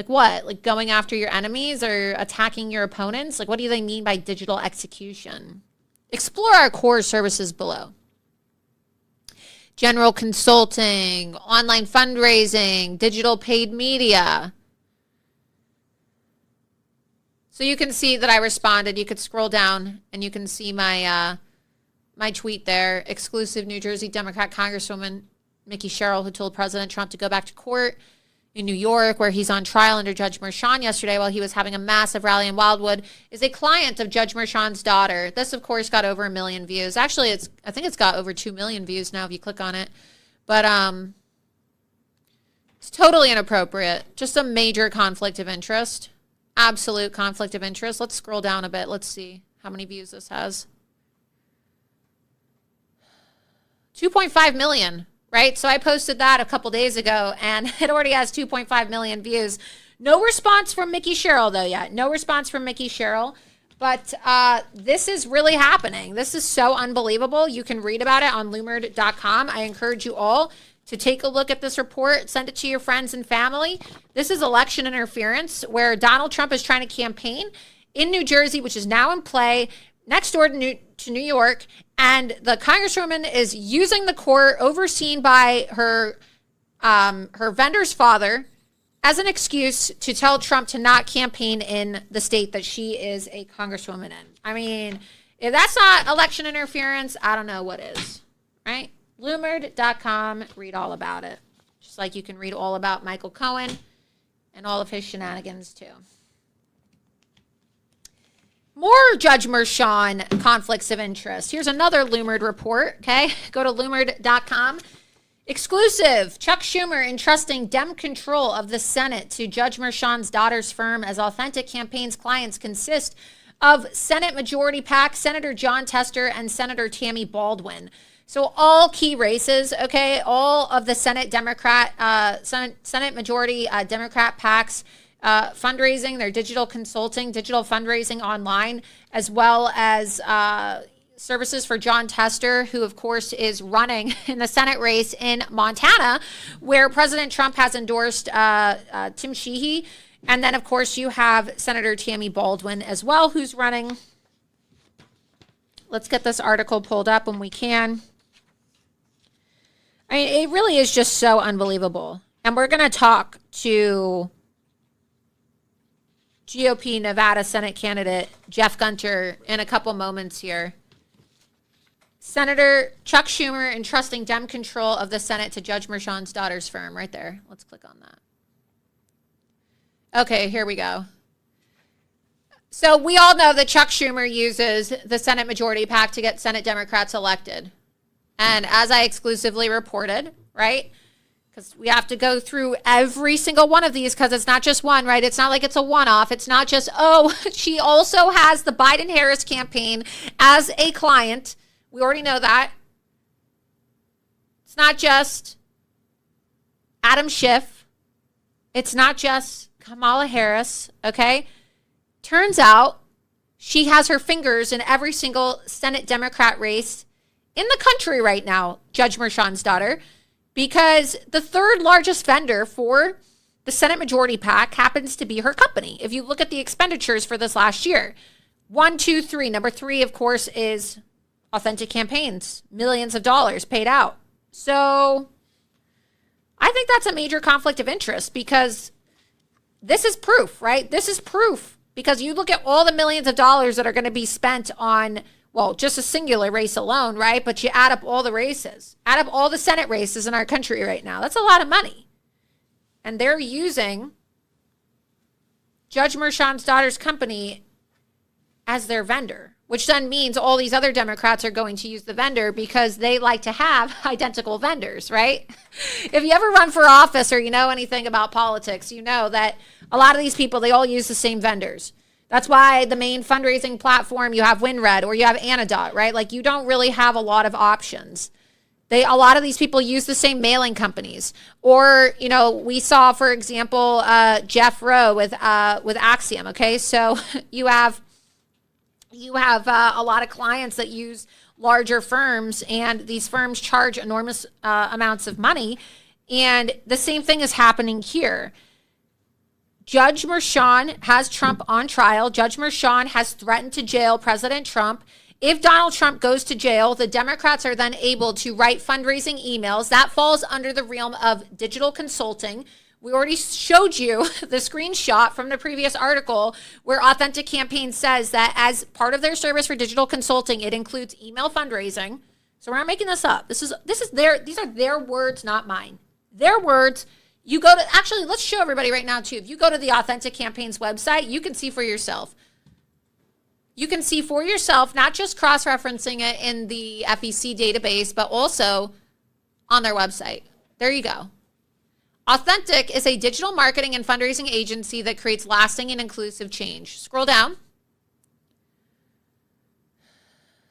what? Like going after your enemies or attacking your opponents? Like, what do they mean by digital execution? Explore our core services below. General consulting, online fundraising, digital paid media. So you can see that I responded. You could scroll down and you can see my my tweet there. Exclusive New Jersey Democrat Congresswoman Mickey Sherrill, who told President Trump to go back to court in New York, where he's on trial under Judge Mershon yesterday while he was having a massive rally in Wildwood, is a client of Judge Mershon's daughter. This, of course, got over 1 million views. Actually, I think it's got over 2 million views now if you click on it. But it's totally inappropriate. Just a major conflict of interest. Absolute conflict of interest. Let's scroll down a bit. Let's see how many views this has. 2.5 million. Right? So I posted that a couple days ago, and it already has 2.5 million views. No response from Mickey Sherrill, though, yet. No response from Mickey Sherrill. But this is really happening. This is so unbelievable. You can read about it on Loomer.com. I encourage you all to take a look at this report. Send it to your friends and family. This is election interference, where Donald Trump is trying to campaign in New Jersey, which is now in play, next door to New York, and the Congresswoman is using the court overseen by her vendor's father as an excuse to tell Trump to not campaign in the state that she is a Congresswoman in. I mean, if that's not election interference, I don't know what is, right? Loomered.com, read all about it. Just like you can read all about Michael Cohen and all of his shenanigans too. More Judge Mershon conflicts of interest. Here's another Loomered report, okay? Go to Loomered.com. Exclusive. Chuck Schumer entrusting Dem control of the Senate to Judge Mershon's daughter's firm, as Authentic Campaign's clients consist of Senate Majority PAC, Senator John Tester, and Senator Tammy Baldwin. So all key races, okay? All of the Senate Senate Majority Democrat PACs, fundraising, their digital consulting, digital fundraising online, as well as services for John Tester, who, of course, is running in the Senate race in Montana, where President Trump has endorsed Tim Sheehy. And then, of course, you have Senator Tammy Baldwin as well, who's running. Let's get this article pulled up when we can. I mean, it really is just so unbelievable. And we're going to talk to GOP Nevada Senate candidate Jeff Gunter in a couple moments here. Senator Chuck Schumer entrusting Dem control of the Senate to Judge Mershon's daughter's firm. Right there. Let's click on that. Okay, here we go. So we all know that Chuck Schumer uses the Senate Majority PAC to get Senate Democrats elected. And as I exclusively reported, right? Because we have to go through every single one of these, because it's not just one, right? It's not like it's a one-off. It's not just, oh, she also has the Biden-Harris campaign as a client. We already know that. It's not just Adam Schiff. It's not just Kamala Harris, okay? Turns out she has her fingers in every single Senate Democrat race in the country right now, Judge Mershon's daughter. because the third largest vendor for the Senate Majority PAC happens to be her company. If you look at the expenditures for this last year, 1, 2, 3. Number 3, of course, is Authentic Campaigns, millions of dollars paid out. So I think that's a major conflict of interest, because this is proof, right? This is proof, because you look at all the millions of dollars that are going to be spent on, well, just a singular race alone, right? But you add up all the races, add up all the Senate races in our country right now. That's a lot of money. And they're using Judge Merchan's daughter's company as their vendor, which then means all these other Democrats are going to use the vendor because they like to have identical vendors, right? If you ever run for office or you know anything about politics, you know that a lot of these people, they all use the same vendors. That's why the main fundraising platform, you have WinRed or you have Anadot, right? Like, you don't really have a lot of options. A lot of these people use the same mailing companies. Or, you know, we saw, for example, Jeff Rowe with Axiom, okay? So you have a lot of clients that use larger firms, and these firms charge enormous amounts of money. And the same thing is happening here. Judge Merchan has Trump on trial. Judge Merchan has threatened to jail President Trump. If Donald Trump goes to jail, the Democrats are then able to write fundraising emails. That falls under the realm of digital consulting. We already showed you the screenshot from the previous article where Authentic Campaign says that as part of their service for digital consulting, it includes email fundraising. So we're not making this up. These are their words, not mine. Their words. You go to, actually, let's show everybody right now too. If you go to the Authentic Campaign's website, you can see for yourself. You can see for yourself, not just cross-referencing it in the FEC database, but also on their website. There you go. Authentic is a digital marketing and fundraising agency that creates lasting and inclusive change. Scroll down.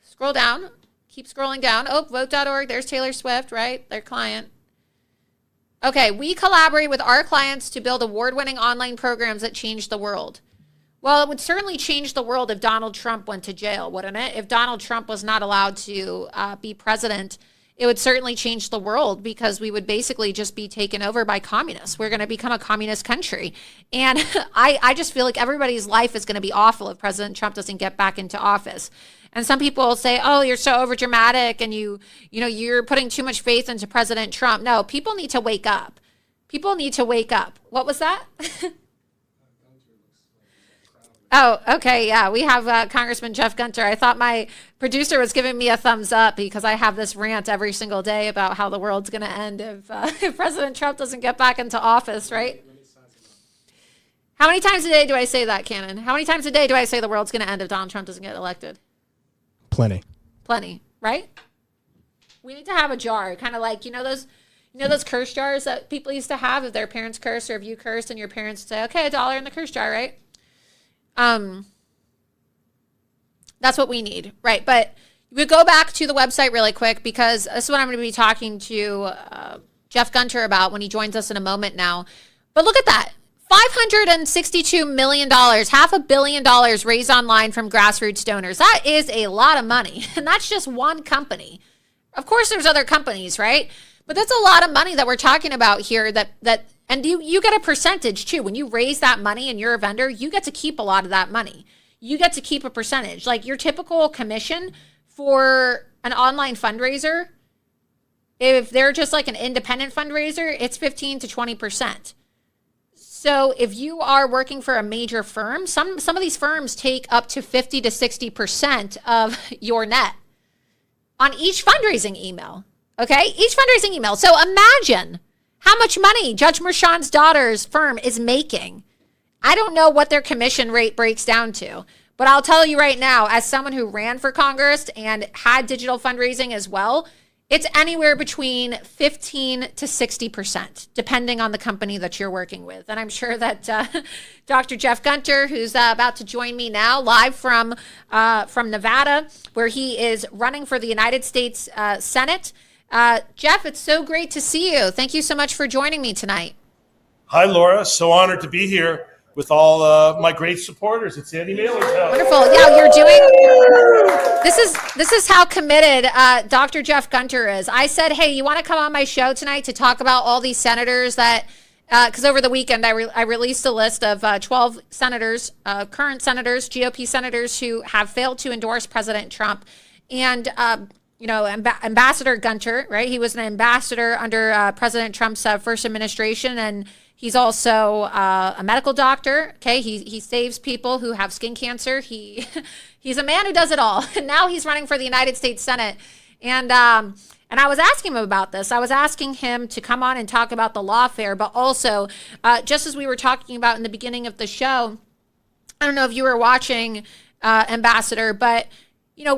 Scroll down. Keep scrolling down. Oh, vote.org. There's Taylor Swift, right? Their client. Okay, we collaborate with our clients to build award-winning online programs that change the world. Well, it would certainly change the world if Donald Trump went to jail, wouldn't it? If Donald Trump was not allowed to be president, it would certainly change the world, because we would basically just be taken over by communists. We're going to become a communist country. And I just feel like everybody's life is going to be awful if President Trump doesn't get back into office. And some people will say, oh, you're so overdramatic and you're putting too much faith into President Trump. No, people need to wake up. People need to wake up. What was that? Oh, okay. Yeah, we have Congressman Jeff Gunter. I thought my producer was giving me a thumbs up because I have this rant every single day about how the world's going to end if President Trump doesn't get back into office, right? How many times a day do I say that, Cannon? How many times a day do I say the world's going to end if Donald Trump doesn't get elected? Plenty, right? We need to have a jar, kind of like, those curse jars that people used to have if their parents cursed or if you cursed and your parents say, okay, $1 in the curse jar, right? That's what we need, right? But we go back to the website really quick, because this is what I'm going to be talking to Jeff Gunter about when he joins us in a moment now. But look at that. $562 million, $500 million raised online from grassroots donors. That is a lot of money. And that's just one company. Of course, there's other companies, right? But that's a lot of money that we're talking about here and you get a percentage too. When you raise that money and you're a vendor, you get to keep a lot of that money. You get to keep a percentage. Like your typical commission for an online fundraiser, if they're just like an independent fundraiser, it's 15 to 20%. So if you are working for a major firm, some of these firms take up to 50 to 60% of your net on each fundraising email. Okay, each fundraising email. So imagine how much money Judge Merchan's daughter's firm is making. I don't know what their commission rate breaks down to, but I'll tell you right now, as someone who ran for Congress and had digital fundraising as well, it's anywhere between 15 to 60%, depending on the company that you're working with. And I'm sure that Dr. Jeff Gunter, who's about to join me now live from Nevada, where he is running for the United States Senate. Jeff, it's so great to see you. Thank you so much for joining me tonight. Hi, Laura. So honored to be here. with all my great supporters at Sandy Mailer's house. Wonderful. Yeah, you're doing. This is how committed Dr. Jeff Gunter is. I said, hey, you want to come on my show tonight to talk about all these senators that, because over the weekend I released a list of 12 senators, current senators, GOP senators who have failed to endorse President Trump. And, Ambassador Gunter, right? He was an ambassador under President Trump's first administration, and he's also a medical doctor. Okay, he saves people who have skin cancer. He's a man who does it all. And now he's running for the United States Senate. And I was asking him about this. I was asking him to come on and talk about the lawfare, but also, just as we were talking about in the beginning of the show, I don't know if you were watching, Ambassador, but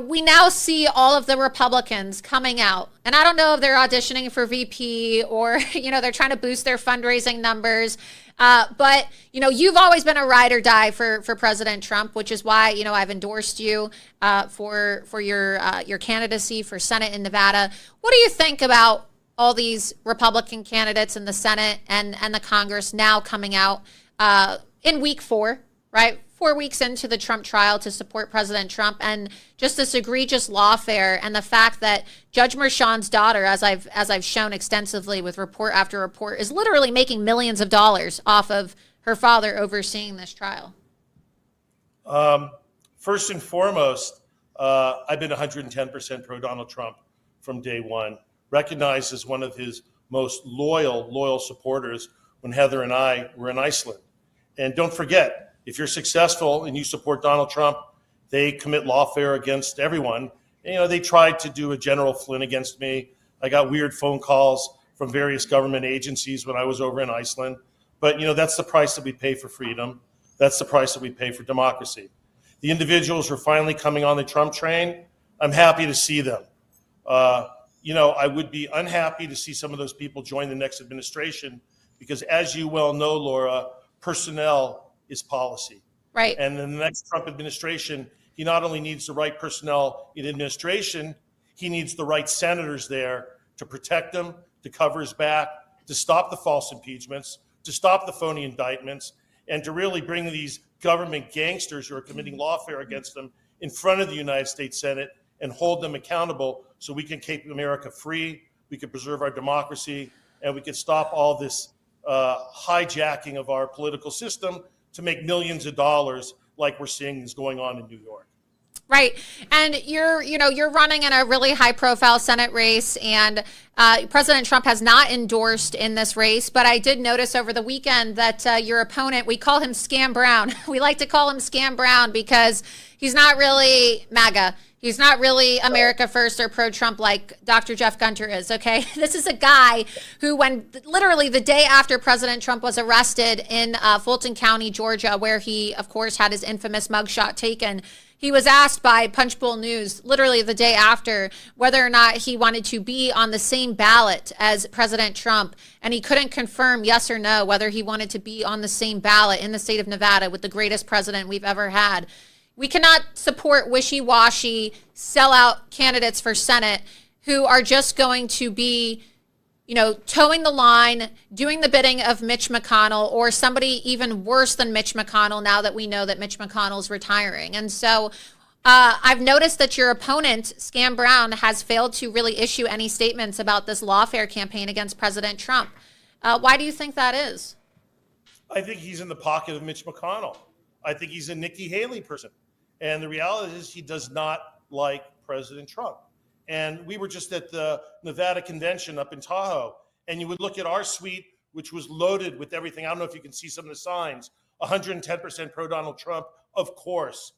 we now see all of the Republicans coming out, and I don't know if they're auditioning for VP or, they're trying to boost their fundraising numbers. But you've always been a ride or die for President Trump, which is why, I've endorsed you, for your candidacy for Senate in Nevada. What do you think about all these Republican candidates in the Senate and the Congress now coming out, in week 4, right? 4 weeks into the Trump trial to support President Trump, and just this egregious lawfare, and the fact that Judge Merchan's daughter, as I've shown extensively with report after report, is literally making millions of dollars off of her father overseeing this trial. First and foremost, I've been 110% pro Donald Trump from day one, recognized as one of his most loyal supporters when Heather and I were in Iceland. And don't forget, if you're successful and you support Donald Trump, they commit lawfare against everyone. They tried to do a General Flynn against me. I got weird phone calls from various government agencies when I was over in Iceland. But, that's the price that we pay for freedom. That's the price that we pay for democracy. The individuals who are finally coming on the Trump train, I'm happy to see them. I would be unhappy to see some of those people join the next administration because, as you well know, Laura, personnel is policy. Right. And in the next Trump administration, he not only needs the right personnel in administration, he needs the right senators there to protect him, to cover his back, to stop the false impeachments, to stop the phony indictments, and to really bring these government gangsters who are committing lawfare against them in front of the United States Senate and hold them accountable so we can keep America free, we can preserve our democracy, and we can stop all this hijacking of our political system to make millions of dollars like we're seeing is going on in New York. Right. And you're running in a really high profile Senate race, and President Trump has not endorsed in this race. But I did notice over the weekend that your opponent, we call him Scam Brown. We like to call him Scam Brown because he's not really MAGA. He's not really America First or pro-Trump like Dr. Jeff Gunter is, okay? This is a guy who, when literally the day after President Trump was arrested in Fulton County, Georgia, where he, of course, had his infamous mugshot taken, he was asked by Punchbowl News, literally the day after, whether or not he wanted to be on the same ballot as President Trump. And he couldn't confirm yes or no whether he wanted to be on the same ballot in the state of Nevada with the greatest president we've ever had. We cannot support wishy-washy, sellout candidates for Senate who are just going to be, towing the line, doing the bidding of Mitch McConnell, or somebody even worse than Mitch McConnell now that we know that Mitch McConnell's retiring. And so I've noticed that your opponent, Scam Brown, has failed to really issue any statements about this lawfare campaign against President Trump. Why do you think that is? I think he's in the pocket of Mitch McConnell. I think he's a Nikki Haley person. And the reality is he does not like President Trump. And we were just at the Nevada convention up in Tahoe, and you would look at our suite, which was loaded with everything. I don't know if you can see some of the signs. 110% pro Donald Trump, of course.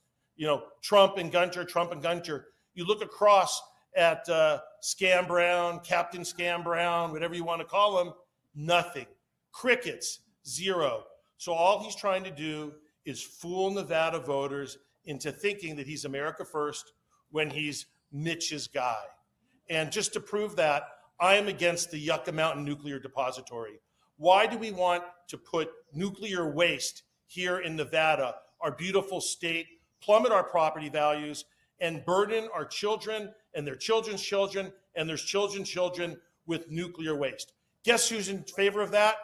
Trump and Gunter, Trump and Gunter. You look across at Scam Brown, Captain Scam Brown, whatever you want to call him, nothing. Crickets, zero. So all he's trying to do is fool Nevada voters into thinking that he's America First when he's Mitch's guy. And just to prove that, I am against the Yucca Mountain Nuclear Depository. Why do we want to put nuclear waste here in Nevada, our beautiful state, plummet our property values, and burden our children and their children's children and their children's children with nuclear waste? Guess who's in favor of that?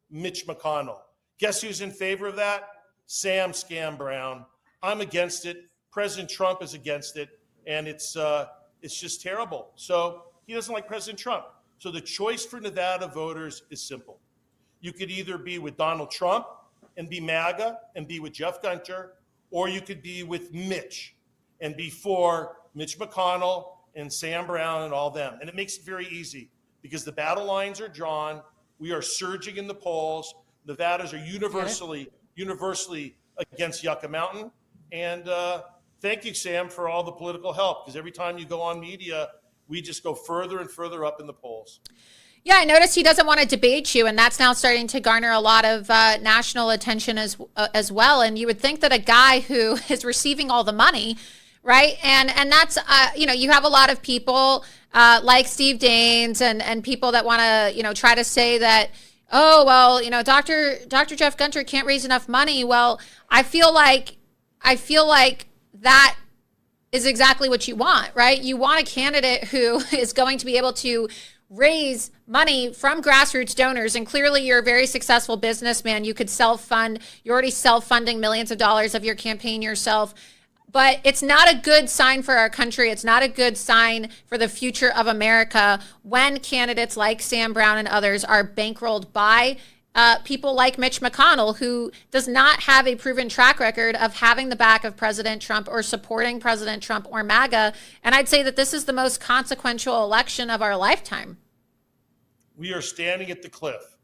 Mitch McConnell. Guess who's in favor of that? Sam Scam Brown. I'm against it. President Trump is against it, and it's just terrible. So he doesn't like President Trump. So the choice for Nevada voters is simple. You could either be with Donald Trump and be MAGA and be with Jeff Gunter, or you could be with Mitch and be for Mitch McConnell and Sam Brown and all them. And it makes it very easy because the battle lines are drawn. We are surging in the polls. Nevadas are universally against Yucca Mountain. And thank you, Sam, for all the political help, because every time you go on media, we just go further and further up in the polls. Yeah, I noticed he doesn't want to debate you, and that's now starting to garner a lot of national attention as well. And you would think that a guy who is receiving all the money, right? And that's, you have a lot of people like Steve Daines and people that want to, try to say that, oh, well, Dr. Jeff Gunter can't raise enough money. Well, I feel like that is exactly what you want, right? You want a candidate who is going to be able to raise money from grassroots donors. And clearly you're a very successful businessman. You could self-fund. You're already self-funding millions of dollars of your campaign yourself. But it's not a good sign for our country. It's not a good sign for the future of America when candidates like Sam Brown and others are bankrolled by people like Mitch McConnell, who does not have a proven track record of having the back of President Trump or supporting President Trump or MAGA. And I'd say that this is the most consequential election of our lifetime. We are standing at the cliff.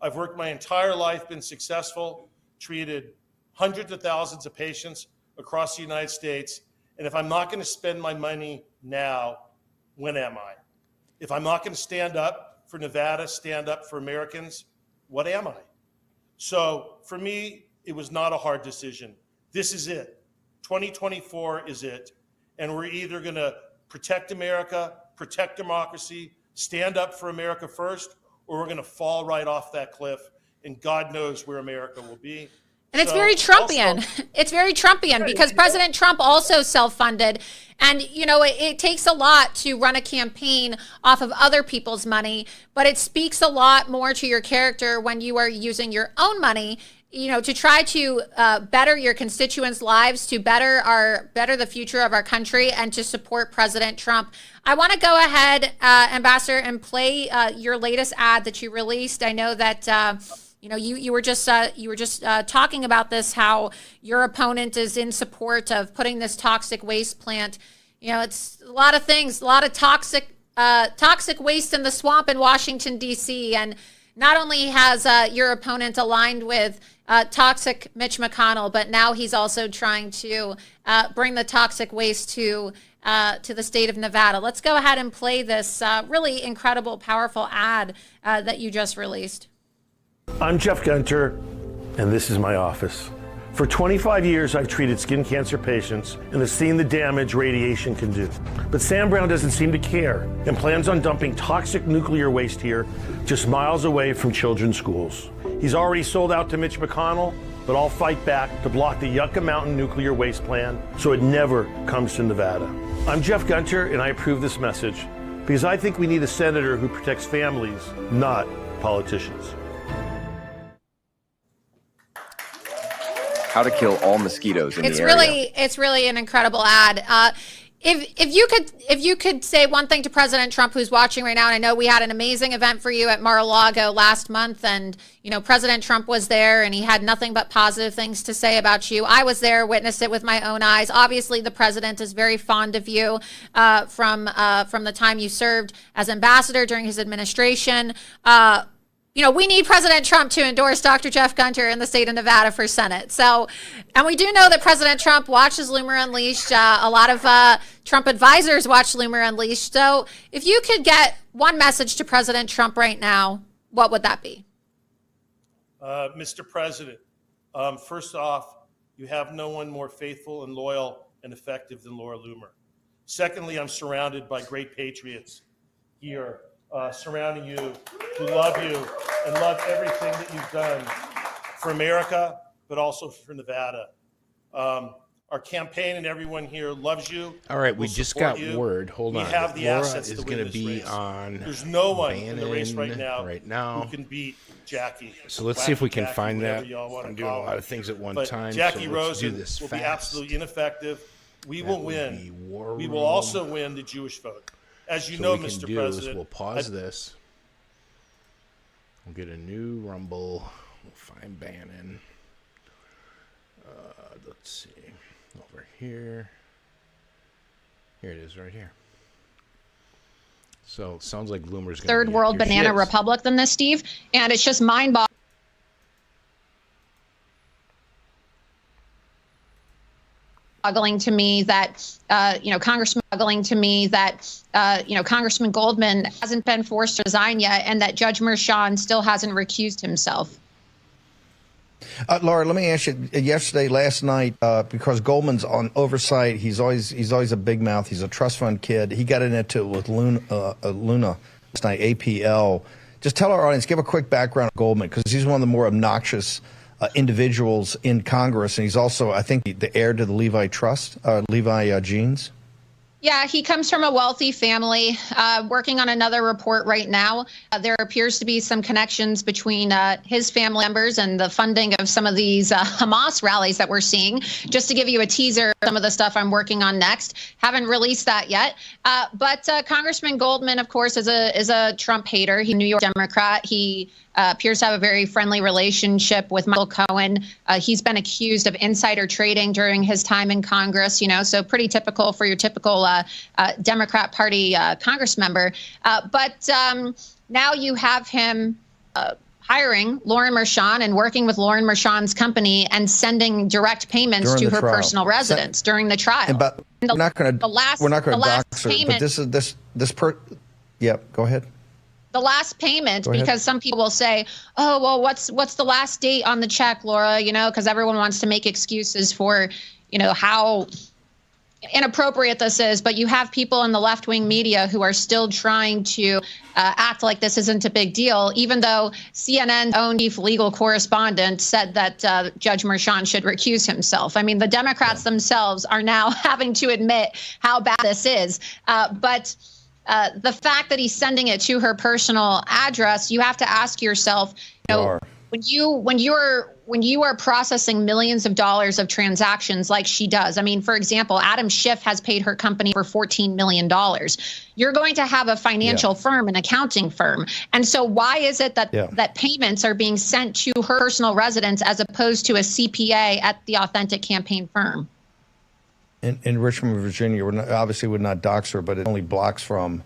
I've worked my entire life, been successful, treated hundreds of thousands of patients across the United States. And if I'm not going to spend my money now, when am I? If I'm not going to stand up for Nevada, stand up for Americans, what am I? So for me, it was not a hard decision. This is it. 2024 is it. And we're either going to protect America, protect democracy, stand up for America first, or we're going to fall right off that cliff, and God knows where America will be. And it's very Trumpian. It's very Trumpian because President Trump also self-funded. And, it takes a lot to run a campaign off of other people's money, but it speaks a lot more to your character when you are using your own money, to try to better your constituents' lives, to better the future of our country, and to support President Trump. I want to go ahead, Ambassador, and play your latest ad that you released. I know that you were just talking about this, how your opponent is in support of putting this toxic waste plant. It's a lot of things, a lot of toxic waste in the swamp in Washington, D.C. And not only has your opponent aligned with toxic Mitch McConnell, but now he's also trying to bring the toxic waste to the state of Nevada. Let's go ahead and play this really incredible, powerful ad that you just released. I'm Jeff Gunter, and this is my office. For 25 years, I've treated skin cancer patients and have seen the damage radiation can do. But Sam Brown doesn't seem to care and plans on dumping toxic nuclear waste here just miles away from children's schools. He's already sold out to Mitch McConnell, but I'll fight back to block the Yucca Mountain nuclear waste plan so it never comes to Nevada. I'm Jeff Gunter, and I approve this message because I think we need a senator who protects families, not politicians. How to kill all mosquitoes in the area. It's really an incredible ad. If you could say one thing to President Trump, who's watching right now, and I know we had an amazing event for you at Mar-a-Lago last month, and President Trump was there, and he had nothing but positive things to say about you. I was there, witnessed it with my own eyes. Obviously, the president is very fond of you from the time you served as ambassador during his administration. We need President Trump to endorse Dr. Jeff Gunter in the state of Nevada for Senate. So, and we do know that President Trump watches Loomer Unleashed. A lot of Trump advisors watch Loomer Unleashed. So if you could get one message to President Trump right now, what would that be? Mr. President, first off, you have no one more faithful and loyal and effective than Laura Loomer. Secondly, I'm surrounded by great patriots here surrounding you who love you and love everything that you've done for America, but also for Nevada. Our campaign and everyone here loves you. All right, we We'll just support got you. word. Hold we on. We have the Laura assets is to going win to this be race. on. There's no one in Bannon the race right now who can beat Jackie. So let's see if we can Jackie, find that. I'm doing a lot of things at one time. Jackie so Rose do this will fast. be absolutely ineffective. We will win. We will also win the Jewish vote. As you so know, what we Mr. can do President. Is we'll pause this. We'll get a new Rumble. We'll find Bannon. Let's see. Over here. Here it is right here. So it sounds like Loomer's going to third world banana republic than this, Steve. And it's just mind-boggling. To me that Congressman Goldman hasn't been forced to resign yet, and that Judge Merchan still hasn't recused himself. Laura, let me ask you. Last night, because Goldman's on oversight, he's always a big mouth. He's a trust fund kid. He got into it with Luna last night, APL. Just tell our audience, give a quick background on Goldman, because he's one of the more obnoxious individuals in Congress, and he's also, I think, the heir to the Levi Trust, Levi Jeans. Yeah, he comes from a wealthy family. Working on another report right now. There appears to be some connections between his family members and the funding of some of these Hamas rallies that we're seeing. Just to give you a teaser, some of the stuff I'm working on next. Haven't released that yet. But Congressman Goldman, of course, is a Trump hater. He's a New York Democrat. He appears to have a very friendly relationship with Michael Cohen. He's been accused of insider trading during his time in Congress, so pretty typical for your typical Democrat Party Congress member. But now you have him hiring Lauren Merchan and working with Lauren Merchan's company and sending direct payments to her personal residence during the trial. But we're not going to dox her. But yeah, go ahead. The last payment, because some people will say, oh, well, what's the last date on the check, Laura? Because everyone wants to make excuses for, how inappropriate this is. But you have people in the left-wing media who are still trying to act like this isn't a big deal, even though CNN's own chief legal correspondent said that Judge Merchan should recuse himself. I mean, the Democrats themselves are now having to admit how bad this is. But the fact that he's sending it to her personal address, you have to ask yourself, when you are processing millions of dollars of transactions like she does. I mean, for example, Adam Schiff has paid her company for $14 million. You're going to have a financial firm, an accounting firm. And so why is it that payments are being sent to her personal residence as opposed to a CPA at the authentic campaign firm? In Richmond, Virginia, obviously would not dox her, but it only blocks from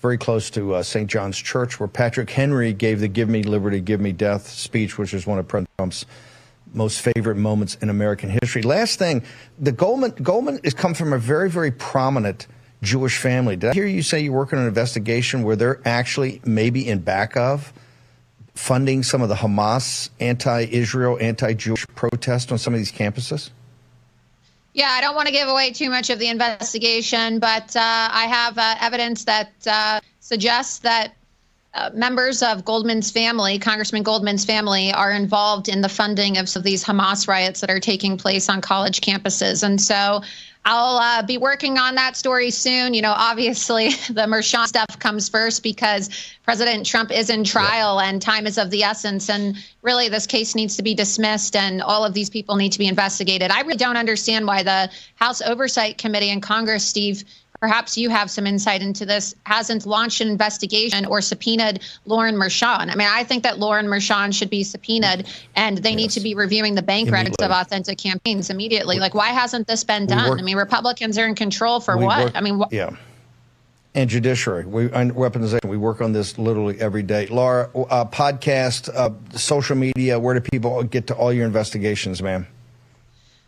very close to St. John's Church, where Patrick Henry gave the "Give Me Liberty, Give Me Death" speech, which is one of President Trump's most favorite moments in American history. Last thing, the Goldman has come from a very, very prominent Jewish family. Did I hear you say you work on an investigation where they're actually maybe in back of funding some of the Hamas anti-Israel, anti-Jewish protests on some of these campuses? Yeah, I don't want to give away too much of the investigation, but I have evidence that suggests that members of Goldman's family, Congressman Goldman's family, are involved in the funding of some of these Hamas riots that are taking place on college campuses. And so I'll be working on that story soon. Obviously, the Merchan stuff comes first because President Trump is in trial and time is of the essence. And really, this case needs to be dismissed and all of these people need to be investigated. I really don't understand why the House Oversight Committee in Congress, Steve, perhaps you have some insight into this, hasn't launched an investigation or subpoenaed Lauren Merchan. I mean, I think that Lauren Merchan should be subpoenaed, and they need to be reviewing the bank records of authentic campaigns immediately. Like, why hasn't this been done? I mean, Republicans are in control for what? And judiciary, and weaponization. We work on this literally every day. Laura, podcast, social media, where do people get to all your investigations, ma'am?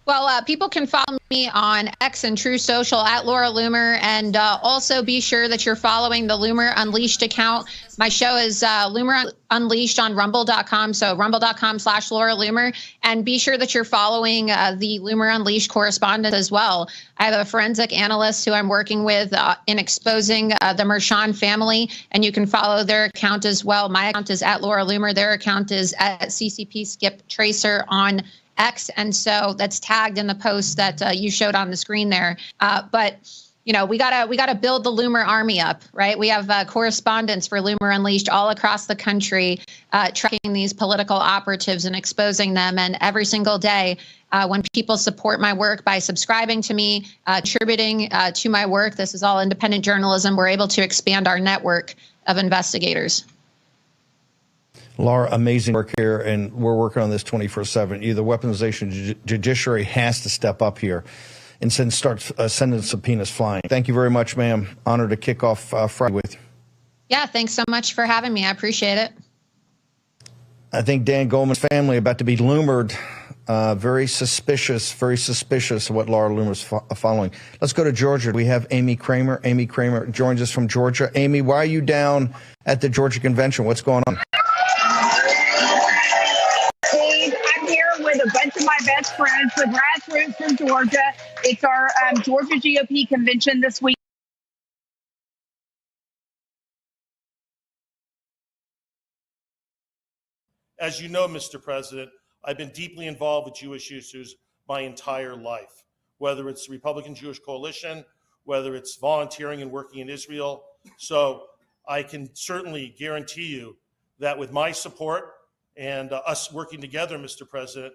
Well, people can follow me on X and True Social at Laura Loomer, and also be sure that you're following the Loomer Unleashed account. My show is Loomer Unleashed on rumble.com, so rumble.com/Laura Loomer, and be sure that you're following the Loomer Unleashed correspondent as well. I have a forensic analyst who I'm working with in exposing the Merchan family, and you can follow their account as well. My account is at Laura Loomer. Their account is at CCP Skip Tracer on X. And so that's tagged in the post that you showed on the screen there. But we gotta build the Loomer army up, right? We have correspondents for Loomer Unleashed all across the country, tracking these political operatives and exposing them. And every single day, when people support my work by subscribing to me, contributing to my work, this is all independent journalism, we're able to expand our network of investigators. Laura, amazing work here, and we're working on this 24/7. The weaponization judiciary has to step up here and start sending subpoenas flying. Thank you very much, ma'am. Honored to kick off Friday with you. Yeah, thanks so much for having me. I appreciate it. I think Dan Goldman's family about to be Loomered. Very suspicious of what Laura Loomer's following. Let's go to Georgia. We have Amy Kramer. Amy Kramer joins us from Georgia. Amy, why are you down at the Georgia convention? What's going on? Steve, I'm here with a bunch of my best friends, the grassroots from Georgia. It's our Georgia GOP convention this week. As you know, Mr. President, I've been deeply involved with Jewish issues my entire life, whether it's the Republican Jewish Coalition, whether it's volunteering and working in Israel. So I can certainly guarantee you that with my support and us working together, Mr. President,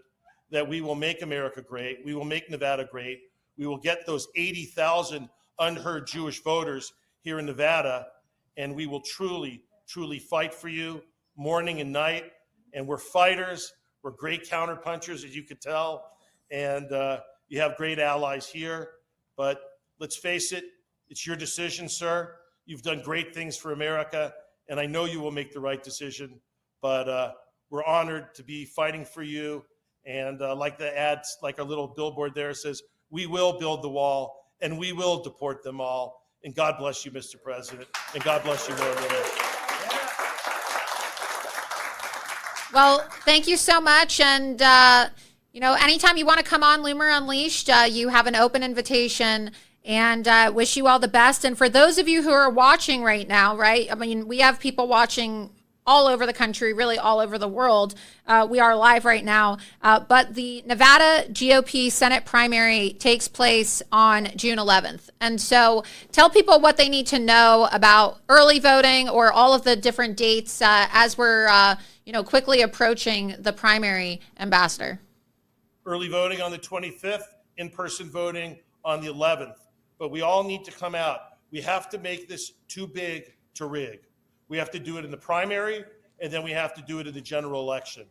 that we will make America great. We will make Nevada great. We will get those 80,000 unheard Jewish voters here in Nevada, and we will truly, truly fight for you morning and night. And we're fighters. We're great counterpunchers, as you could tell. And you have great allies here. But let's face it, it's your decision, sir. You've done great things for America, and I know you will make the right decision. But we're honored to be fighting for you. And like the ads, like our little billboard there says, we will build the wall, and we will deport them all. And God bless you, Mr. President. And God bless you, Lord. Well, thank you so much. And, anytime you want to come on Loomer Unleashed, you have an open invitation, and wish you all the best. And for those of you who are watching right now, right? I mean, we have people watching all over the country, really all over the world. We are live right now. But the Nevada GOP Senate primary takes place on June 11th. And so tell people what they need to know about early voting or all of the different dates as we're quickly approaching the primary, Ambassador. Early voting on the 25th, in-person voting on the 11th. But we all need to come out. We have to make this too big to rig. We have to do it in the primary, and then we have to do it in the general election.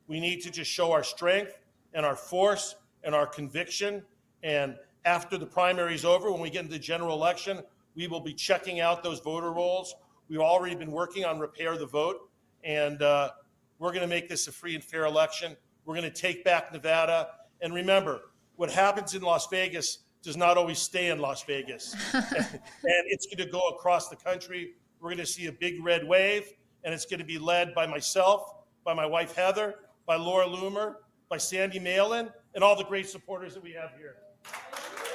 We need to just show our strength and our force and our conviction. And after the primary is over, when we get into the general election, we will be checking out those voter rolls. We've already been working on Repair the Vote, and we're going to make this a free and fair election. We're going to take back Nevada. And remember, what happens in Las Vegas does not always stay in Las Vegas. And it's going to go across the country. We're going to see a big red wave, and it's going to be led by myself, by my wife Heather, by Laura Loomer, by Sandy Malin, and all the great supporters that we have here.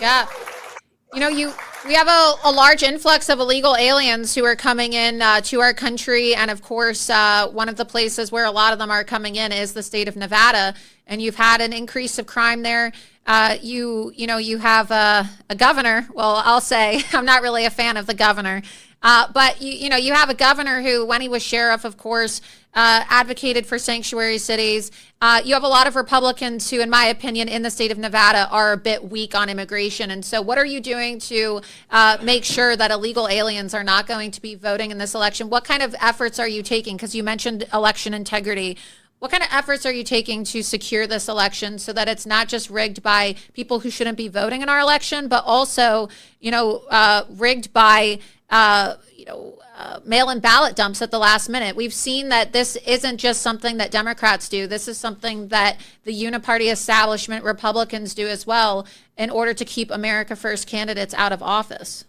Yeah. We have a large influx of illegal aliens who are coming in to our country. And of course, one of the places where a lot of them are coming in is the state of Nevada. And you've had an increase of crime there. You have a governor. Well, I'll say I'm not really a fan of the governor. But you have a governor who, when he was sheriff, of course, advocated for sanctuary cities. You have a lot of Republicans who, in my opinion, in the state of Nevada are a bit weak on immigration. And so what are you doing to make sure that illegal aliens are not going to be voting in this election? What kind of efforts are you taking? Because you mentioned election integrity. What kind of efforts are you taking to secure this election so that it's not just rigged by people who shouldn't be voting in our election, but also, rigged by mail-in ballot dumps at the last minute? We've seen that this isn't just something that Democrats do. This is something that the uniparty establishment Republicans do as well in order to keep America First candidates out of office.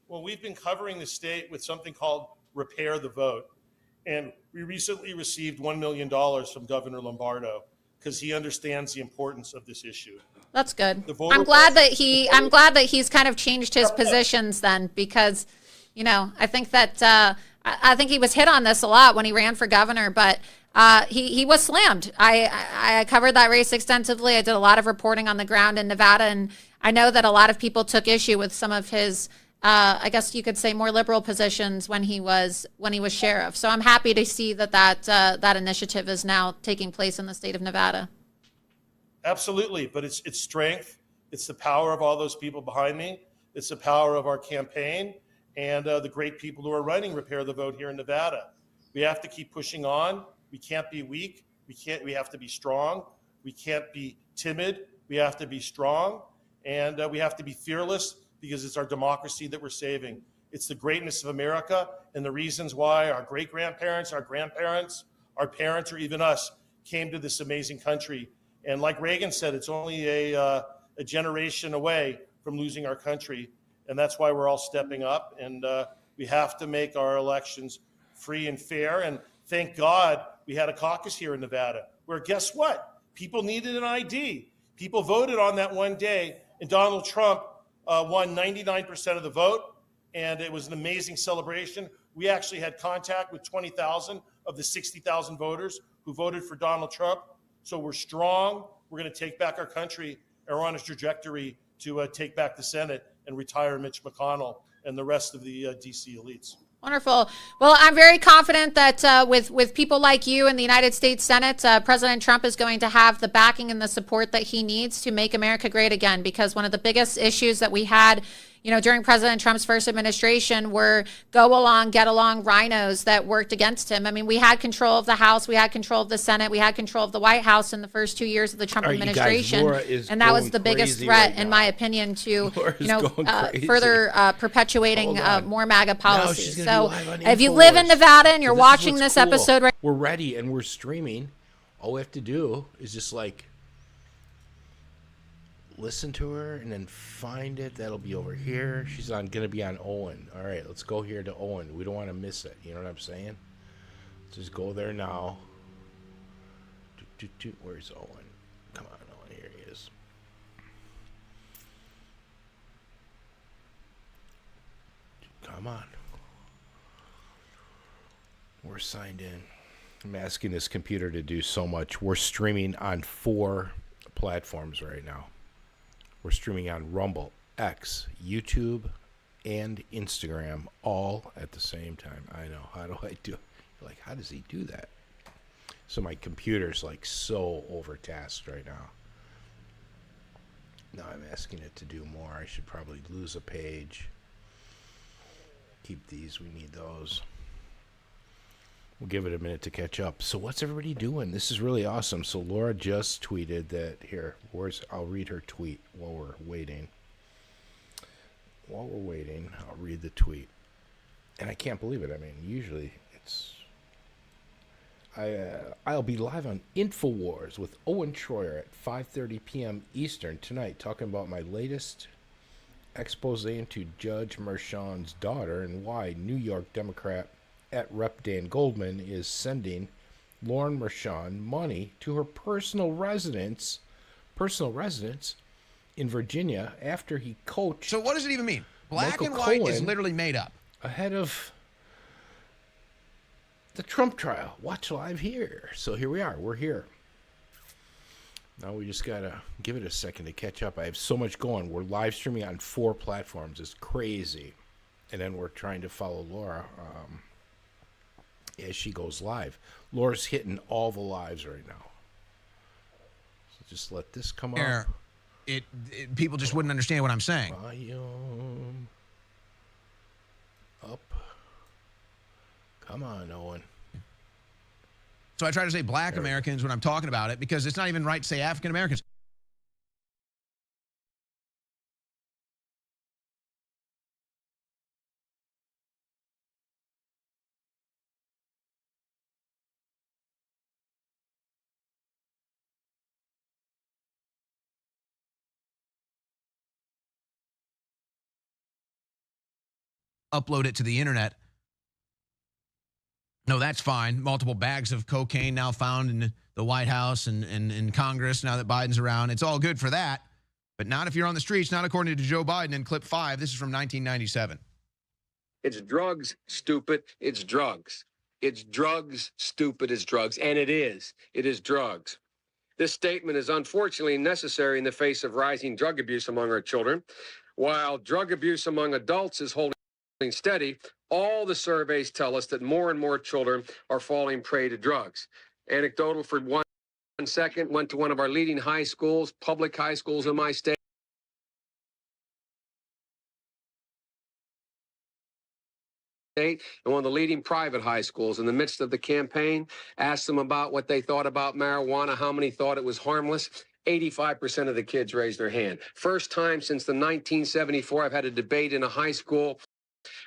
Well, we've been covering the state with something called Repair the Vote. And we recently received $1 million from Governor Lombardo because he understands the importance of this issue. That's good. I'm glad that he's kind of changed his positions then, because, I think that I think he was hit on this a lot when he ran for governor, but he was slammed. I covered that race extensively. I did a lot of reporting on the ground in Nevada, and I know that a lot of people took issue with some of his, I guess you could say, more liberal positions when he was sheriff. So I'm happy to see that initiative is now taking place in the state of Nevada. Absolutely, but it's strength. It's the power of all those people behind me. It's the power of our campaign and the great people who are running Repair the Vote here in Nevada. We have to keep pushing on. We can't be weak. We have to be strong. We can't be timid. We have to be strong, and we have to be fearless, because it's our democracy that we're saving. It's the greatness of America and the reasons why our great-grandparents, our grandparents, our parents, or even us came to this amazing country. And like Reagan said, it's only a generation away from losing our country. And that's why we're all stepping up. And we have to make our elections free and fair. And thank God we had a caucus here in Nevada where, guess what? People needed an ID. People voted on that one day, and Donald Trump won 99% of the vote. And it was an amazing celebration. We actually had contact with 20,000 of the 60,000 voters who voted for Donald Trump. So we're strong. We're going to take back our country, and we're on a trajectory to take back the Senate and retire Mitch McConnell and the rest of the D.C. elites. Wonderful. Well, I'm very confident that with people like you in the United States Senate, President Trump is going to have the backing and the support that he needs to make America great again, because one of the biggest issues that we had, during President Trump's first administration were go along, get along rhinos that worked against him. I mean, we had control of the House, we had control of the Senate, we had control of the White House in the first 2 years of the Trump administration. And that was the biggest threat, in my opinion, to further perpetuating more MAGA policies. So if you live in Nevada and you're watching this episode right, we're ready and we're streaming. All we have to do is just listen to her and then find it. That'll be over here. She's gonna be on Owen. All right, let's go here to Owen. We don't want to miss it. You know what I'm saying? Just go there now. Where's Owen? Come on, Owen. Here he is. Come on. We're signed in. I'm asking this computer to do so much. We're streaming on 4 platforms right now. We're streaming on Rumble, X, YouTube, and Instagram, all at the same time. I know. How do I do it? How does he do that? So my computer's so overtasked right now. Now I'm asking it to do more. I should probably lose a page. Keep these. We need those. We'll give it a minute to catch up. So what's everybody doing? This is really awesome. So Laura just tweeted that here. I'll read her tweet while we're waiting. I'll read the tweet. And I can't believe it. I mean, usually I'll be live on InfoWars with Owen Schroyer at 5:30 p.m. Eastern tonight, talking about my latest expose into Judge Merchan's daughter and why New York Democrat at Rep. Dan Goldman is sending Lauren Merchan money to her personal residence in Virginia after he coached. So what does it even mean? Black Michael and white Cohen is literally made up. Ahead of the Trump trial. Watch live here. So here we are. We're here. Now we just got to give it a second to catch up. I have so much going. We're live streaming on 4 platforms. It's crazy. And then we're trying to follow Laura as she goes live. Laura's hitting all the lives right now. So just let this come up. People just wouldn't understand what I'm saying. Volume up. Come on, Owen. So I try to say Black Americans when I'm talking about it, because it's not even right to say African Americans. Upload it to the internet. No, that's fine. Multiple bags of cocaine now found in the White House and in Congress now that Biden's around. It's all good for that, but not if you're on the streets, not according to Joe Biden in clip 5. This is from 1997. It's drugs, stupid. It's drugs. It's drugs, stupid. It's drugs. And it is. It is drugs. This statement is unfortunately necessary in the face of rising drug abuse among our children. While drug abuse among adults is holding steady, all the surveys tell us that more and more children are falling prey to drugs. Anecdotal for 1 second, went to one of our leading high schools, public high schools in my state. And one of the leading private high schools in the midst of the campaign, asked them about what they thought about marijuana, how many thought it was harmless. 85% of the kids raised their hand. First time since the 1974 I've had a debate in a high school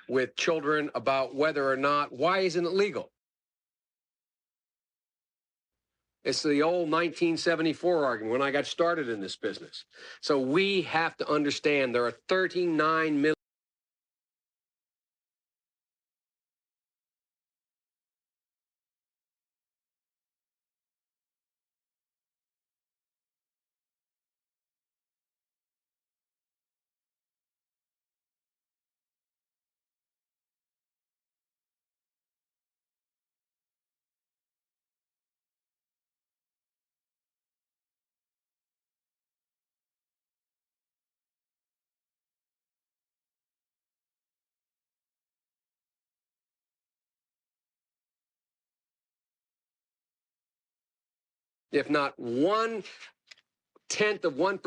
with children about whether or not, why isn't it legal? It's the old 1974 argument when I got started in this business. So we have to understand there are 39 million. If not 1/10 of 1%.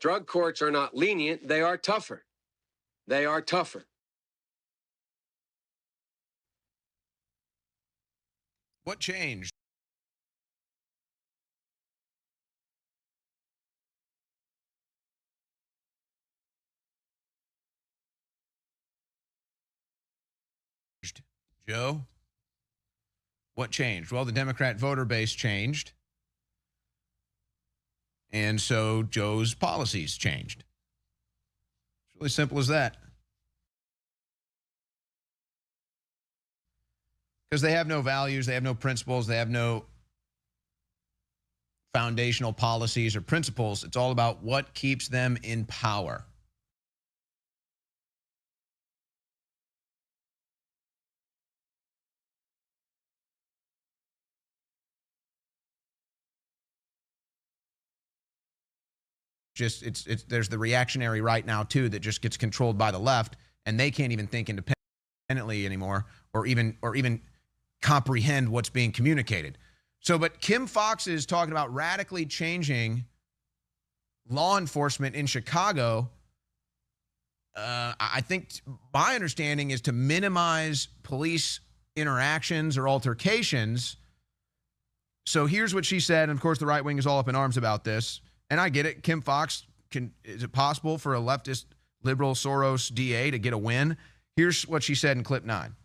Drug courts are not lenient, they are tougher. They are tougher. What changed? Joe? What changed? Well, the Democrat voter base changed. And so Joe's policies changed. It's really simple as that. Because they have no values, they have no principles, they have no foundational policies or principles. It's all about what keeps them in power. There's the reactionary right now too that just gets controlled by the left, and they can't even think independently anymore, or even comprehend what's being communicated. So, but Kim Foxx is talking about radically changing law enforcement in Chicago. I think my understanding is to minimize police interactions or altercations. So here's what she said, and of course the right wing is all up in arms about this. And I get it. Kim Foxx, is it possible for a leftist, liberal, Soros DA to get a win? Here's what she said in clip 9.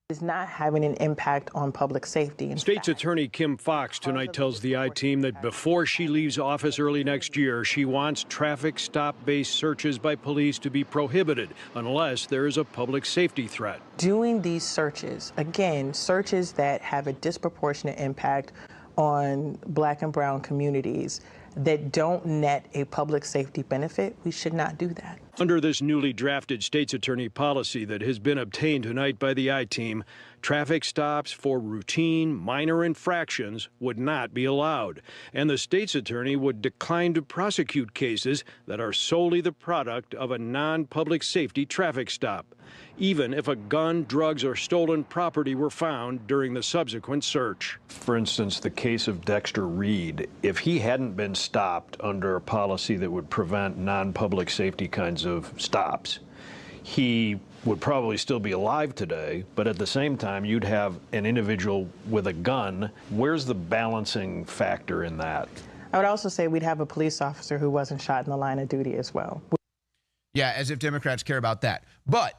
Is not having an impact on public safety. State's Attorney Kim Foxx tonight tells the I-Team that before she leaves office early next year, she wants traffic stop-based searches by police to be prohibited unless there is a public safety threat. Doing these searches, again, searches that have a disproportionate impact on Black and brown communities that don't net a public safety benefit, we should not do that. Under this newly drafted state's attorney policy that has been obtained tonight by the I-Team, traffic stops for routine minor infractions would not be allowed, and the state's attorney would decline to prosecute cases that are solely the product of a non-public safety traffic stop, even if a gun, drugs, or stolen property were found during the subsequent search. For instance, the case of Dexter Reed, if he hadn't been stopped under a policy that would prevent non-public safety kinds of stops, he would probably still be alive today, but at the same time, you'd have an individual with a gun. Where's the balancing factor in that? I would also say we'd have a police officer who wasn't shot in the line of duty as well. Yeah, as if Democrats care about that. But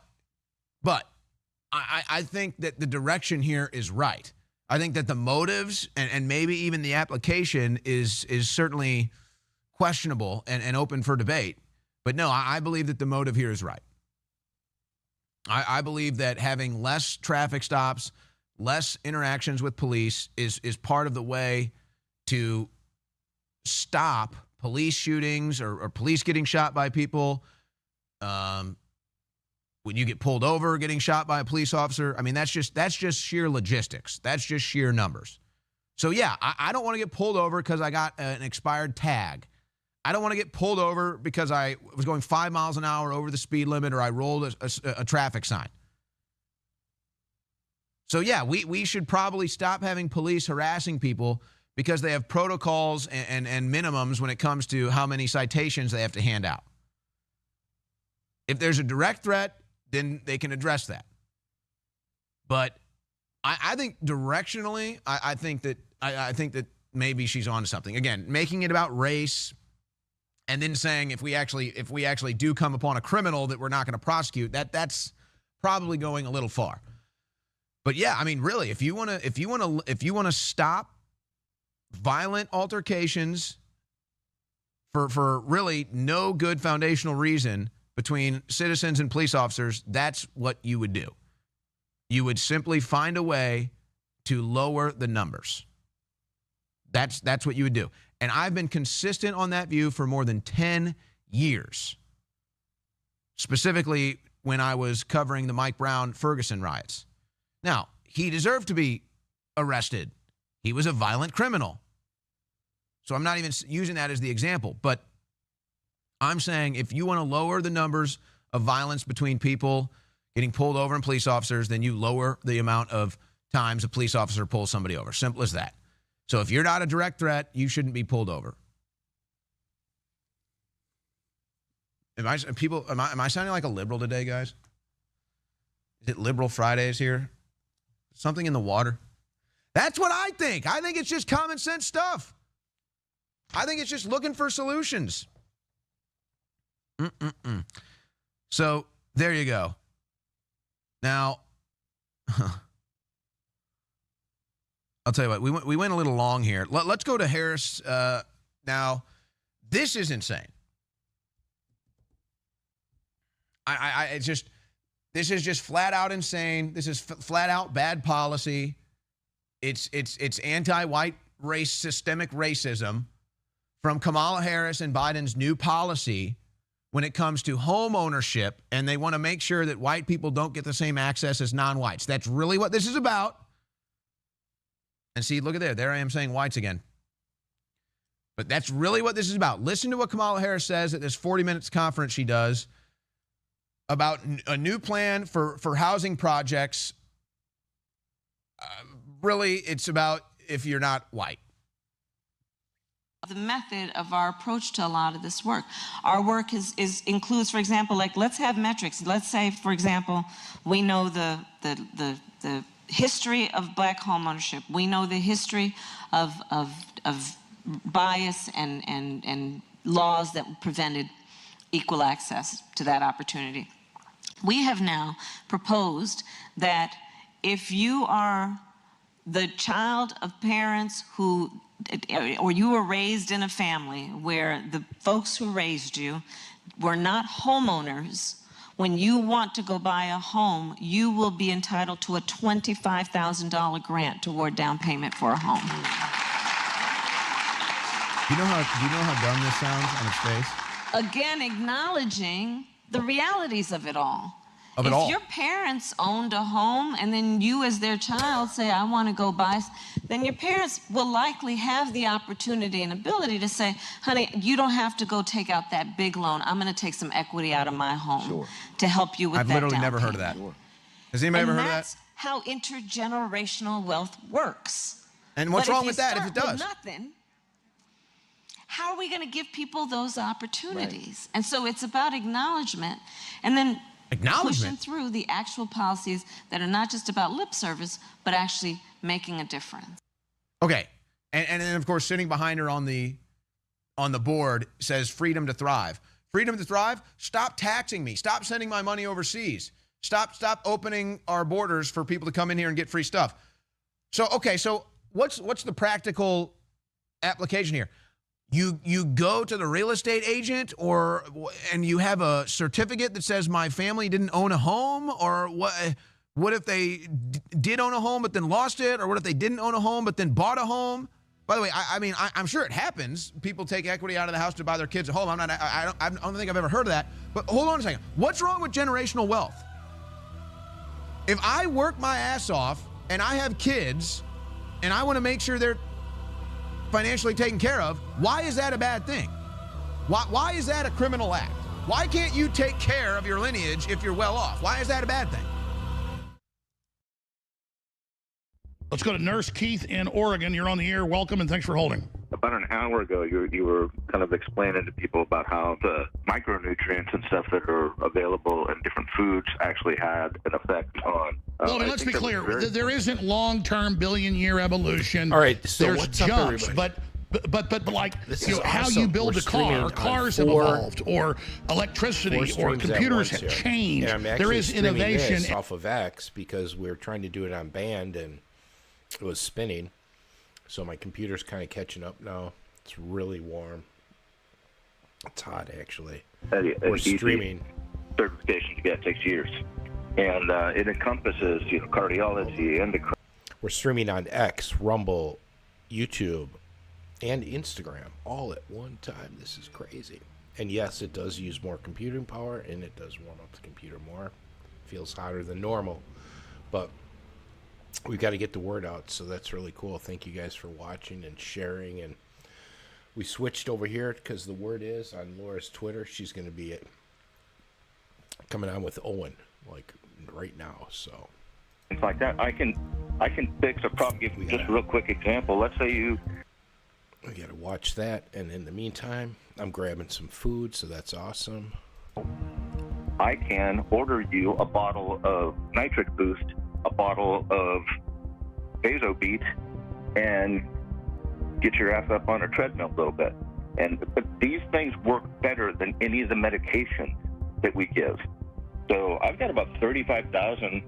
I think that the direction here is right. I think that the motives and maybe even the application is certainly questionable and open for debate. But no, I believe that the motive here is right. I believe that having less traffic stops, less interactions with police is part of the way to stop police shootings or police getting shot by people. When you get pulled over, getting shot by a police officer, I mean, that's just sheer logistics. That's just sheer numbers. So yeah, I don't want to get pulled over because I got an expired tag. I don't want to get pulled over because I was going 5 miles an hour over the speed limit or I rolled a traffic sign. So yeah, we should probably stop having police harassing people because they have protocols and minimums when it comes to how many citations they have to hand out. If there's a direct threat, then they can address that. But I think directionally, I think that maybe she's onto something. Again, making it about race and then saying if we actually do come upon a criminal that we're not going to prosecute, that's probably going a little far. But yeah, I mean, really, if you want to stop violent altercations for really no good foundational reason between citizens and police officers, that's what you would do. You would simply find a way to lower the numbers. That's what you would do. And I've been consistent on that view for more than 10 years. Specifically when I was covering the Mike Brown Ferguson riots. Now, he deserved to be arrested. He was a violent criminal. So I'm not even using that as the example, but I'm saying if you want to lower the numbers of violence between people getting pulled over and police officers, then you lower the amount of times a police officer pulls somebody over. Simple as that. So if you're not a direct threat, you shouldn't be pulled over. Am I sounding like a liberal today, guys? Is it Liberal Fridays here? Something in the water? That's what I think. I think it's just common sense stuff. I think it's just looking for solutions. So there you go. Now, I'll tell you what, we went a little long here. Let's go to Harris. Now, this is insane. This is just flat out insane. This is flat out bad policy. It's anti-white race, systemic racism from Kamala Harris and Biden's new policy when it comes to home ownership, and they want to make sure that white people don't get the same access as non-whites. That's really what this is about. And see, look at there. There I am saying whites again. But that's really what this is about. Listen to what Kamala Harris says at this 40 minutes conference she does about a new plan for housing projects. Really, it's about if you're not white. The method of our approach to a lot of this work. Our work includes, for example, like let's have metrics. Let's say, for example, we know the history of black homeownership. We know the history of bias and laws that prevented equal access to that opportunity. We have now proposed that if you are the child of parents who, or you were raised in a family where the folks who raised you were not homeowners, when you want to go buy a home, you will be entitled to a $25,000 grant toward down payment for a home. Do you know how dumb this sounds on its face? Again, acknowledging the realities of it all. If your parents owned a home and then you as their child say, I want to go buy, then your parents will likely have the opportunity and ability to say, honey, you don't have to go take out that big loan. I'm going to take some equity out of my home to help you with that. I've literally never heard of that. Has anybody ever heard of that? That's how intergenerational wealth works. And what's wrong with that if it does? Nothing. How are we going to give people those opportunities? And so it's about acknowledgement and then pushing through the actual policies that are not just about lip service, but actually making a difference. Okay. And then, of course, sitting behind her on the board says freedom to thrive. Freedom to thrive? Stop taxing me. Stop sending my money overseas. Stop opening our borders for people to come in here and get free stuff. So, okay, so what's the practical application here? You go to the real estate agent and you have a certificate that says my family didn't own a home, or what if they did own a home but then lost it, or what if they didn't own a home but then bought a home? By the way, I'm sure it happens. People take equity out of the house to buy their kids a home. I don't think I've ever heard of that. But hold on a second. What's wrong with generational wealth? If I work my ass off and I have kids and I want to make sure they're financially taken care of, why is that a bad thing? Why is that a criminal act? Why can't you take care of your lineage if you're well off? Why is that a bad thing? Let's go to Nurse Keith in Oregon. You're on the air. Welcome, and thanks for holding. About an hour ago, you were kind of explaining to people about how the micronutrients and stuff that are available in different foods actually had an effect on... well, let's be clear. There isn't long-term billion-year evolution. All right, so there's what's up, jumps, everybody? but like how awesome. you build a car, cars have evolved, or electricity, or computers have changed. And I'm there is innovation this off of X because we're trying to do it on band and it was spinning. So my computer's kind of catching up now. It's really warm. It's hot, actually. We're streaming. Certification to get takes years, and it encompasses cardiology, endocrine. We're streaming on X, Rumble, YouTube, and Instagram all at one time. This is crazy. And yes, it does use more computing power, and it does warm up the computer more. Feels hotter than normal, but we've got to get the word out, so that's really cool. Thank you guys for watching and sharing. And we switched over here because the word is on Laura's Twitter. She's going to be coming on with Owen like right now. So it's like that. I can fix a problem. Give you just a real quick example. Let's say we got to watch that, and in the meantime, I'm grabbing some food, so that's awesome. I can order you a bottle of Nitric Boost, a bottle of Vasobeat, and get your ass up on a treadmill a little bit. But these things work better than any of the medication that we give. So I've got about 35,000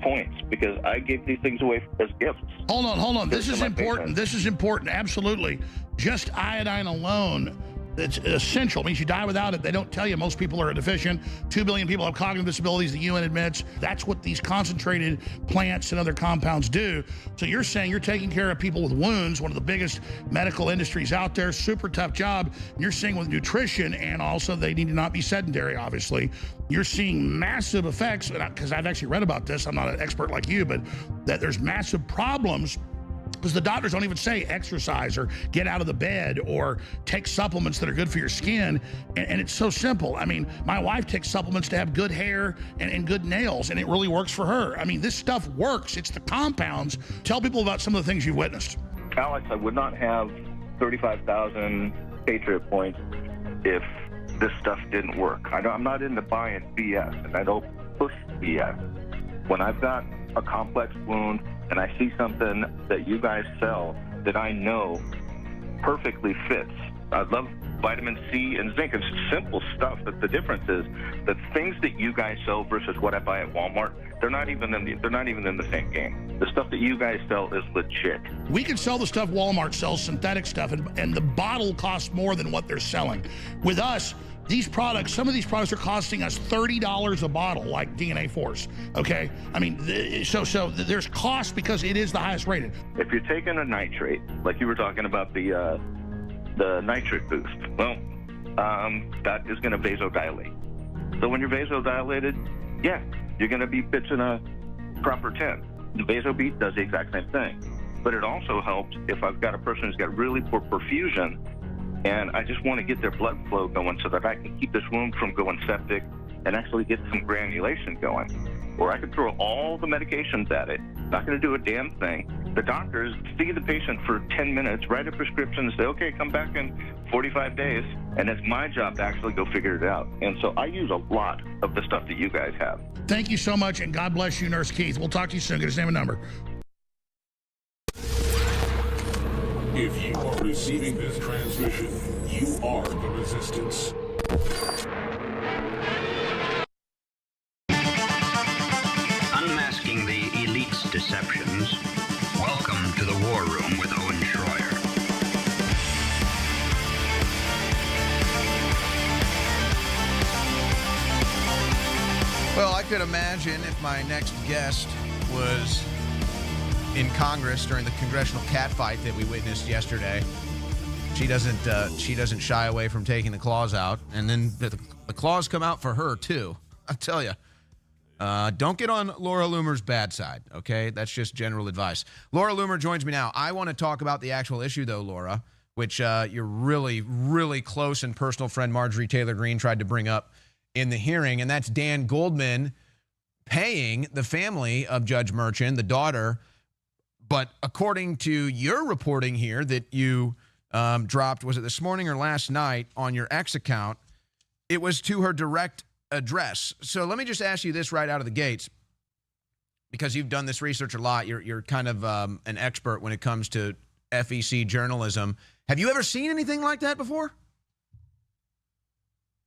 points because I gave these things away as gifts. Hold on. This is important. This is important. Absolutely. Just iodine alone, it's essential. It means you die without it. They don't tell you most people are deficient. 2 billion people have cognitive disabilities, the UN admits. That's what these concentrated plants and other compounds do. So you're saying you're taking care of people with wounds, one of the biggest medical industries out there, super tough job. And you're seeing with nutrition, and also they need to not be sedentary, obviously. You're seeing massive effects, because I've actually read about this. I'm not an expert like you, but that there's massive problems because the doctors don't even say exercise or get out of the bed or take supplements that are good for your skin. And it's so simple. I mean, my wife takes supplements to have good hair and good nails, and it really works for her. I mean, this stuff works. It's the compounds. Tell people about some of the things you've witnessed. Alex, I would not have 35,000 Patriot points if this stuff didn't work. I'm not into buying BS, and I don't push BS. When I've got a complex wound and I see something that you guys sell that I know perfectly fits. I love vitamin C and zinc. It's simple stuff, but the difference is the things that you guys sell versus what I buy at Walmart, they're not even in the same game. The stuff that you guys sell is legit. We can sell the stuff Walmart sells, synthetic stuff, and the bottle costs more than what they're selling. With us, these products, some of these products are costing us $30 a bottle, like DNA Force, okay? I mean, so there's cost because it is the highest rated. If you're taking a nitrate, like you were talking about the Nitric Boost, well, that is going to vasodilate. So when you're vasodilated, yeah, you're going to be pitching a proper 10. The Vasobeat does the exact same thing. But it also helps if I've got a person who's got really poor perfusion and I just want to get their blood flow going so that I can keep this wound from going septic and actually get some granulation going. Or I could throw all the medications at it, not going to do a damn thing. The doctors see the patient for 10 minutes, write a prescription, and say, okay, come back in 45 days. And it's my job to actually go figure it out. And so I use a lot of the stuff that you guys have. Thank you so much, and God bless you, Nurse Keith. We'll talk to you soon. Get his name and number. If you are receiving this transmission, you are the resistance. I could imagine if my next guest was in Congress during the congressional catfight that we witnessed yesterday. She doesn't shy away from taking the claws out, and then the claws come out for her too. I tell you, don't get on Laura Loomer's bad side. Okay, that's just general advice. Laura Loomer joins me now. I want to talk about the actual issue, though, Laura, which your really, really close and personal friend Marjorie Taylor Greene tried to bring up in the hearing, and that's Dan Goldman paying the family of Judge Merchant, the daughter. But according to your reporting here that you dropped, was it this morning or last night on your X account, it was to her direct address. So let me just ask you this right out of the gates, because you've done this research a lot. You're kind of an expert when it comes to FEC journalism. Have you ever seen anything like that before?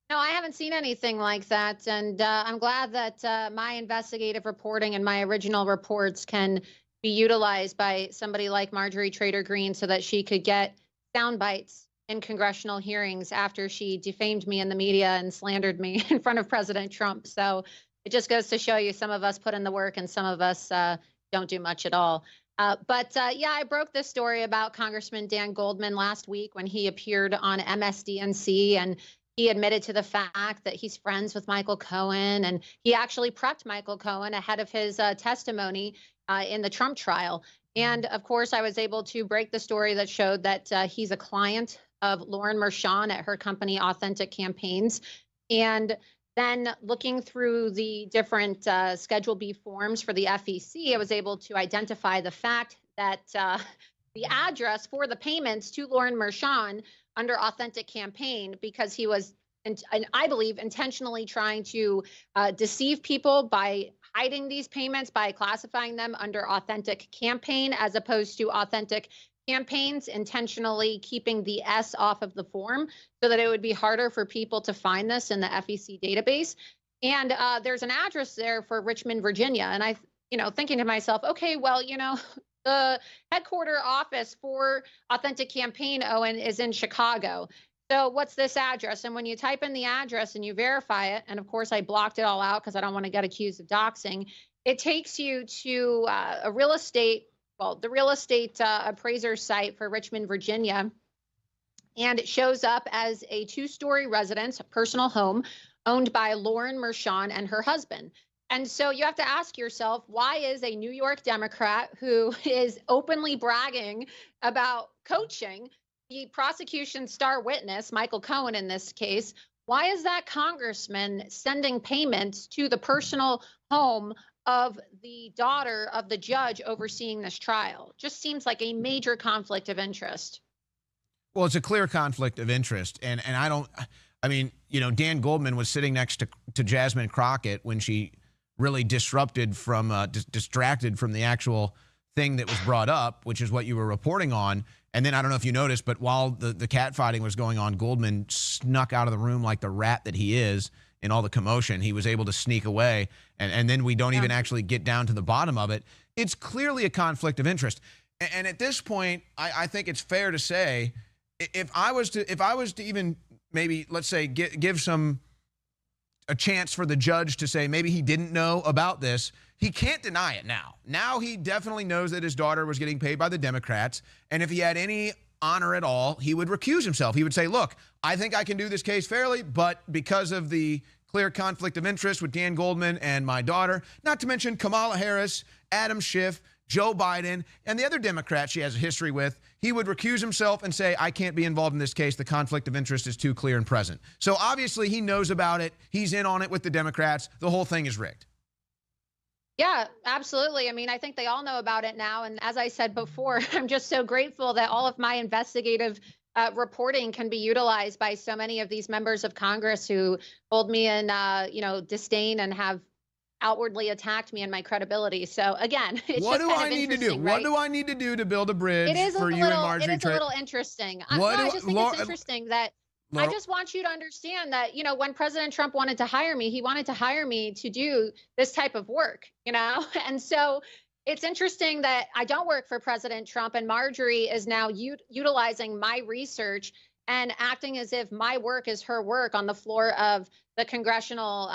No, I haven't seen anything like that, and I'm glad that my investigative reporting and my original reports can be utilized by somebody like Marjorie Taylor Greene so that she could get sound bites in congressional hearings after she defamed me in the media and slandered me in front of President Trump. So it just goes to show you some of us put in the work and some of us don't do much at all. But yeah, I broke this story about Congressman Dan Goldman last week when he appeared on MSDNC, and he admitted to the fact that he's friends with Michael Cohen, and he actually prepped Michael Cohen ahead of his testimony in the Trump trial. And of course, I was able to break the story that showed that he's a client of Lauren Mershon at her company, Authentic Campaigns. And then looking through the different Schedule B forms for the FEC, I was able to identify the fact that the address for the payments to Lauren Mershon under Authentic Campaign, because he was, and I believe, intentionally trying to deceive people by hiding these payments, by classifying them under Authentic Campaign as opposed to Authentic Campaigns, intentionally keeping the S off of the form so that it would be harder for people to find this in the FEC database. And there's an address there for Richmond, Virginia. And I, thinking to myself, okay, well, the headquarter office for Authentic Campaign, Owen, is in Chicago. So what's this address? And when you type in the address and you verify it, and of course I blocked it all out because I don't want to get accused of doxing, it takes you to the real estate appraiser site for Richmond, Virginia. And it shows up as a 2-story residence, a personal home owned by Lauren Mershon and her husband. And so you have to ask yourself, why is a New York Democrat who is openly bragging about coaching the prosecution's star witness, Michael Cohen in this case, why is that congressman sending payments to the personal home of the daughter of the judge overseeing this trial? Just seems like a major conflict of interest. Well, it's a clear conflict of interest. And Dan Goldman was sitting next to Jasmine Crockett when she really distracted from the actual thing that was brought up, which is what you were reporting on. And then I don't know if you noticed, but while the catfighting was going on, Goldman snuck out of the room like the rat that he is in all the commotion. He was able to sneak away, and then we don't even actually get down to the bottom of it. It's clearly a conflict of interest. And at this point, I think it's fair to say, if I was to even maybe, let's say, give a chance for the judge to say maybe he didn't know about this, he can't deny it now. Now he definitely knows that his daughter was getting paid by the Democrats, and if he had any honor at all, he would recuse himself. He would say, look, I think I can do this case fairly, but because of the clear conflict of interest with Dan Goldman and my daughter, not to mention Kamala Harris, Adam Schiff, Joe Biden, and the other Democrats she has a history with, he would recuse himself and say, I can't be involved in this case. The conflict of interest is too clear and present. So obviously he knows about it. He's in on it with the Democrats. The whole thing is rigged. Yeah, absolutely. I mean, I think they all know about it now. And as I said before, I'm just so grateful that all of my investigative reporting can be utilized by so many of these members of Congress who hold me in, disdain and have outwardly attacked me and my credibility. So again, it's what just do kind I of need to do? interesting, right? What do I need to do to build a bridge It is for you and Marjorie? It is a little interesting. I just think it's interesting that I just want you to understand that, when President Trump wanted to hire me, he wanted to hire me to do this type of work, and so it's interesting that I don't work for President Trump, and Marjorie is now utilizing my research and acting as if my work is her work on the floor of the congressional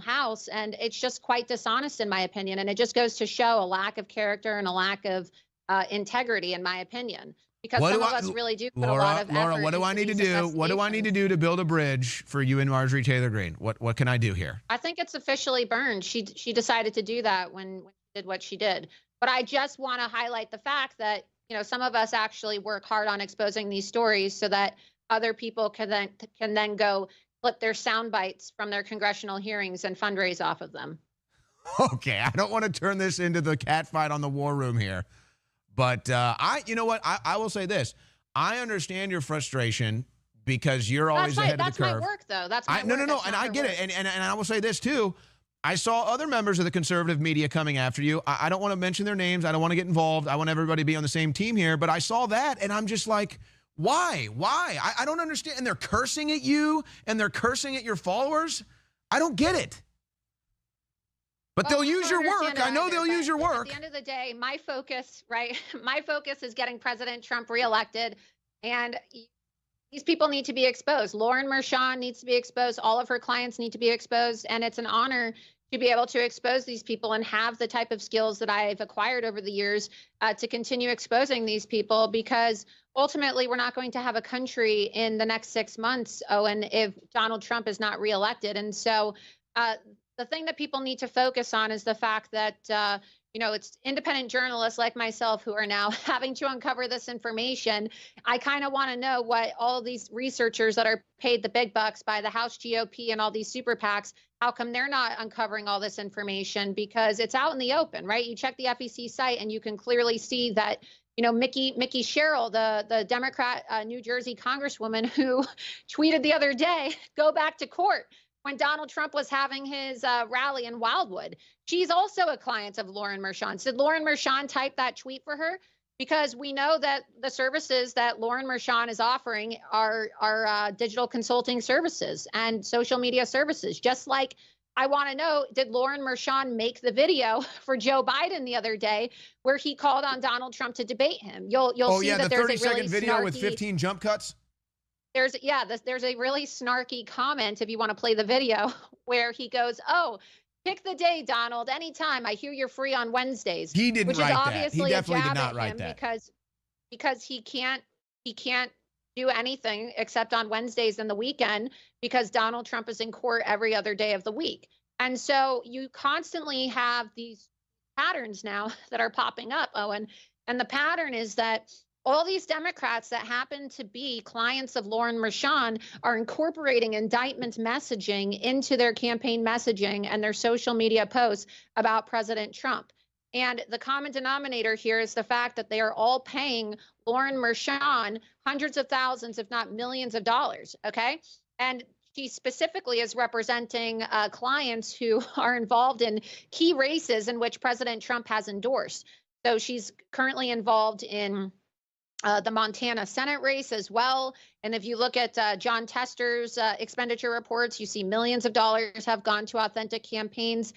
house. And it's just quite dishonest, in my opinion. And it just goes to show a lack of character and a lack of integrity, in my opinion. Because some of us really do put a lot of effort. Laura, what do I need to do? What do I need to do to build a bridge for you and Marjorie Taylor Greene? What can I do here? I think it's officially burned. She decided to do that when she did what she did. But I just want to highlight the fact that, you know, some of us actually work hard on exposing these stories so that other people can then go clip their sound bites from their congressional hearings and fundraise off of them. Okay, I don't want to turn this into the cat fight on the war room here. But you know what? I will say this. I understand your frustration because you're always ahead of the curve. That's my work, though. That's my work. No, and I get it. And I will say this, too. I saw other members of the conservative media coming after you. I don't want to mention their names. I don't want to get involved. I want everybody to be on the same team here. But I saw that, and I'm just like, why? Why? I don't understand. And they're cursing at you, and they're cursing at your followers. I don't get it. But they'll use your work. I know they'll use your work. At the end of the day, my focus, right? My focus is getting President Trump reelected, and these people need to be exposed. Lauren Mershon needs to be exposed. All of her clients need to be exposed, and it's an honor to be able to expose these people and have the type of skills that I've acquired over the years to continue exposing these people, because ultimately we're not going to have a country in the next 6 months, Owen, if Donald Trump is not reelected. And so the thing that people need to focus on is the fact that, you know, it's independent journalists like myself who are now having to uncover this information. I kind of want to know what all these researchers that are paid the big bucks by the House GOP and all these super PACs, how come they're not uncovering all this information? Because it's out in the open, right? You check the FEC site and you can clearly see that, you know, Mickey Sherrill, the Democrat New Jersey congresswoman who tweeted the other day, go back to court, when Donald Trump was having his rally in Wildwood. She's also a client of Lauren Mershon. Did Lauren Mershon type that tweet for her? Because we know that the services that Lauren Mershon is offering are digital consulting services and social media services. Just like I want to know, did Lauren Mershon make the video for Joe Biden the other day where he called on Donald Trump to debate him? You'll see that there's a really 30-second video snarky, with 15 jump cuts. There's a really snarky comment, if you want to play the video, where he goes, "Oh, pick the day, Donald, anytime. I hear you're free on Wednesdays." He didn't write that. Obviously He definitely a jab did not at write him that. because he can't do anything except on Wednesdays and the weekend, because Donald Trump is in court every other day of the week. And so you constantly have these patterns now that are popping up, Owen. And the pattern is that all these Democrats that happen to be clients of Lauren Mershon are incorporating indictment messaging into their campaign messaging and their social media posts about President Trump. And the common denominator here is the fact that they are all paying Lauren Mershon hundreds of thousands, if not millions of dollars, okay? And she specifically is representing clients who are involved in key races in which President Trump has endorsed. So she's currently involved in the Montana Senate race as well. And if you look at John Tester's expenditure reports, you see millions of dollars have gone to authentic campaigns.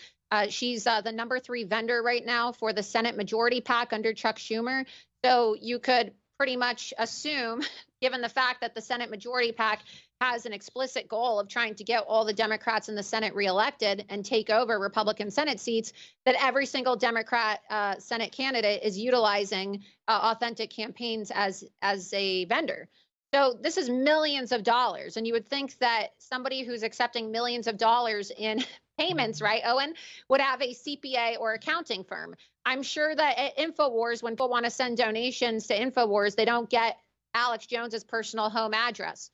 She's the number 3 vendor right now for the Senate Majority PAC under Chuck Schumer. So you could pretty much assume, given the fact that the Senate Majority PAC has an explicit goal of trying to get all the Democrats in the Senate reelected and take over Republican Senate seats, that every single Democrat Senate candidate is utilizing authentic campaigns as a vendor. So this is millions of dollars. And you would think that somebody who's accepting millions of dollars in payments, right, Owen, would have a CPA or accounting firm. I'm sure that at InfoWars, when people want to send donations to InfoWars, they don't get Alex Jones's personal home address.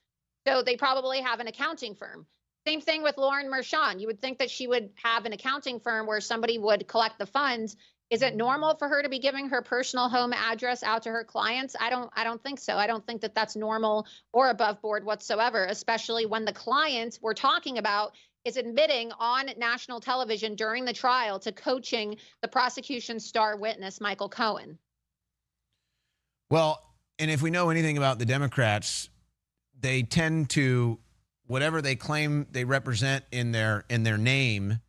So they probably have an accounting firm. Same thing with Lauren Mershon. You would think that she would have an accounting firm where somebody would collect the funds. Is it normal for her to be giving her personal home address out to her clients? I don't think so. I don't think that that's normal or above board whatsoever, especially when the client we're talking about is admitting on national television during the trial to coaching the prosecution's star witness, Michael Cohen. Well, and if we know anything about the Democrats, they tend to, whatever they claim they represent in their name,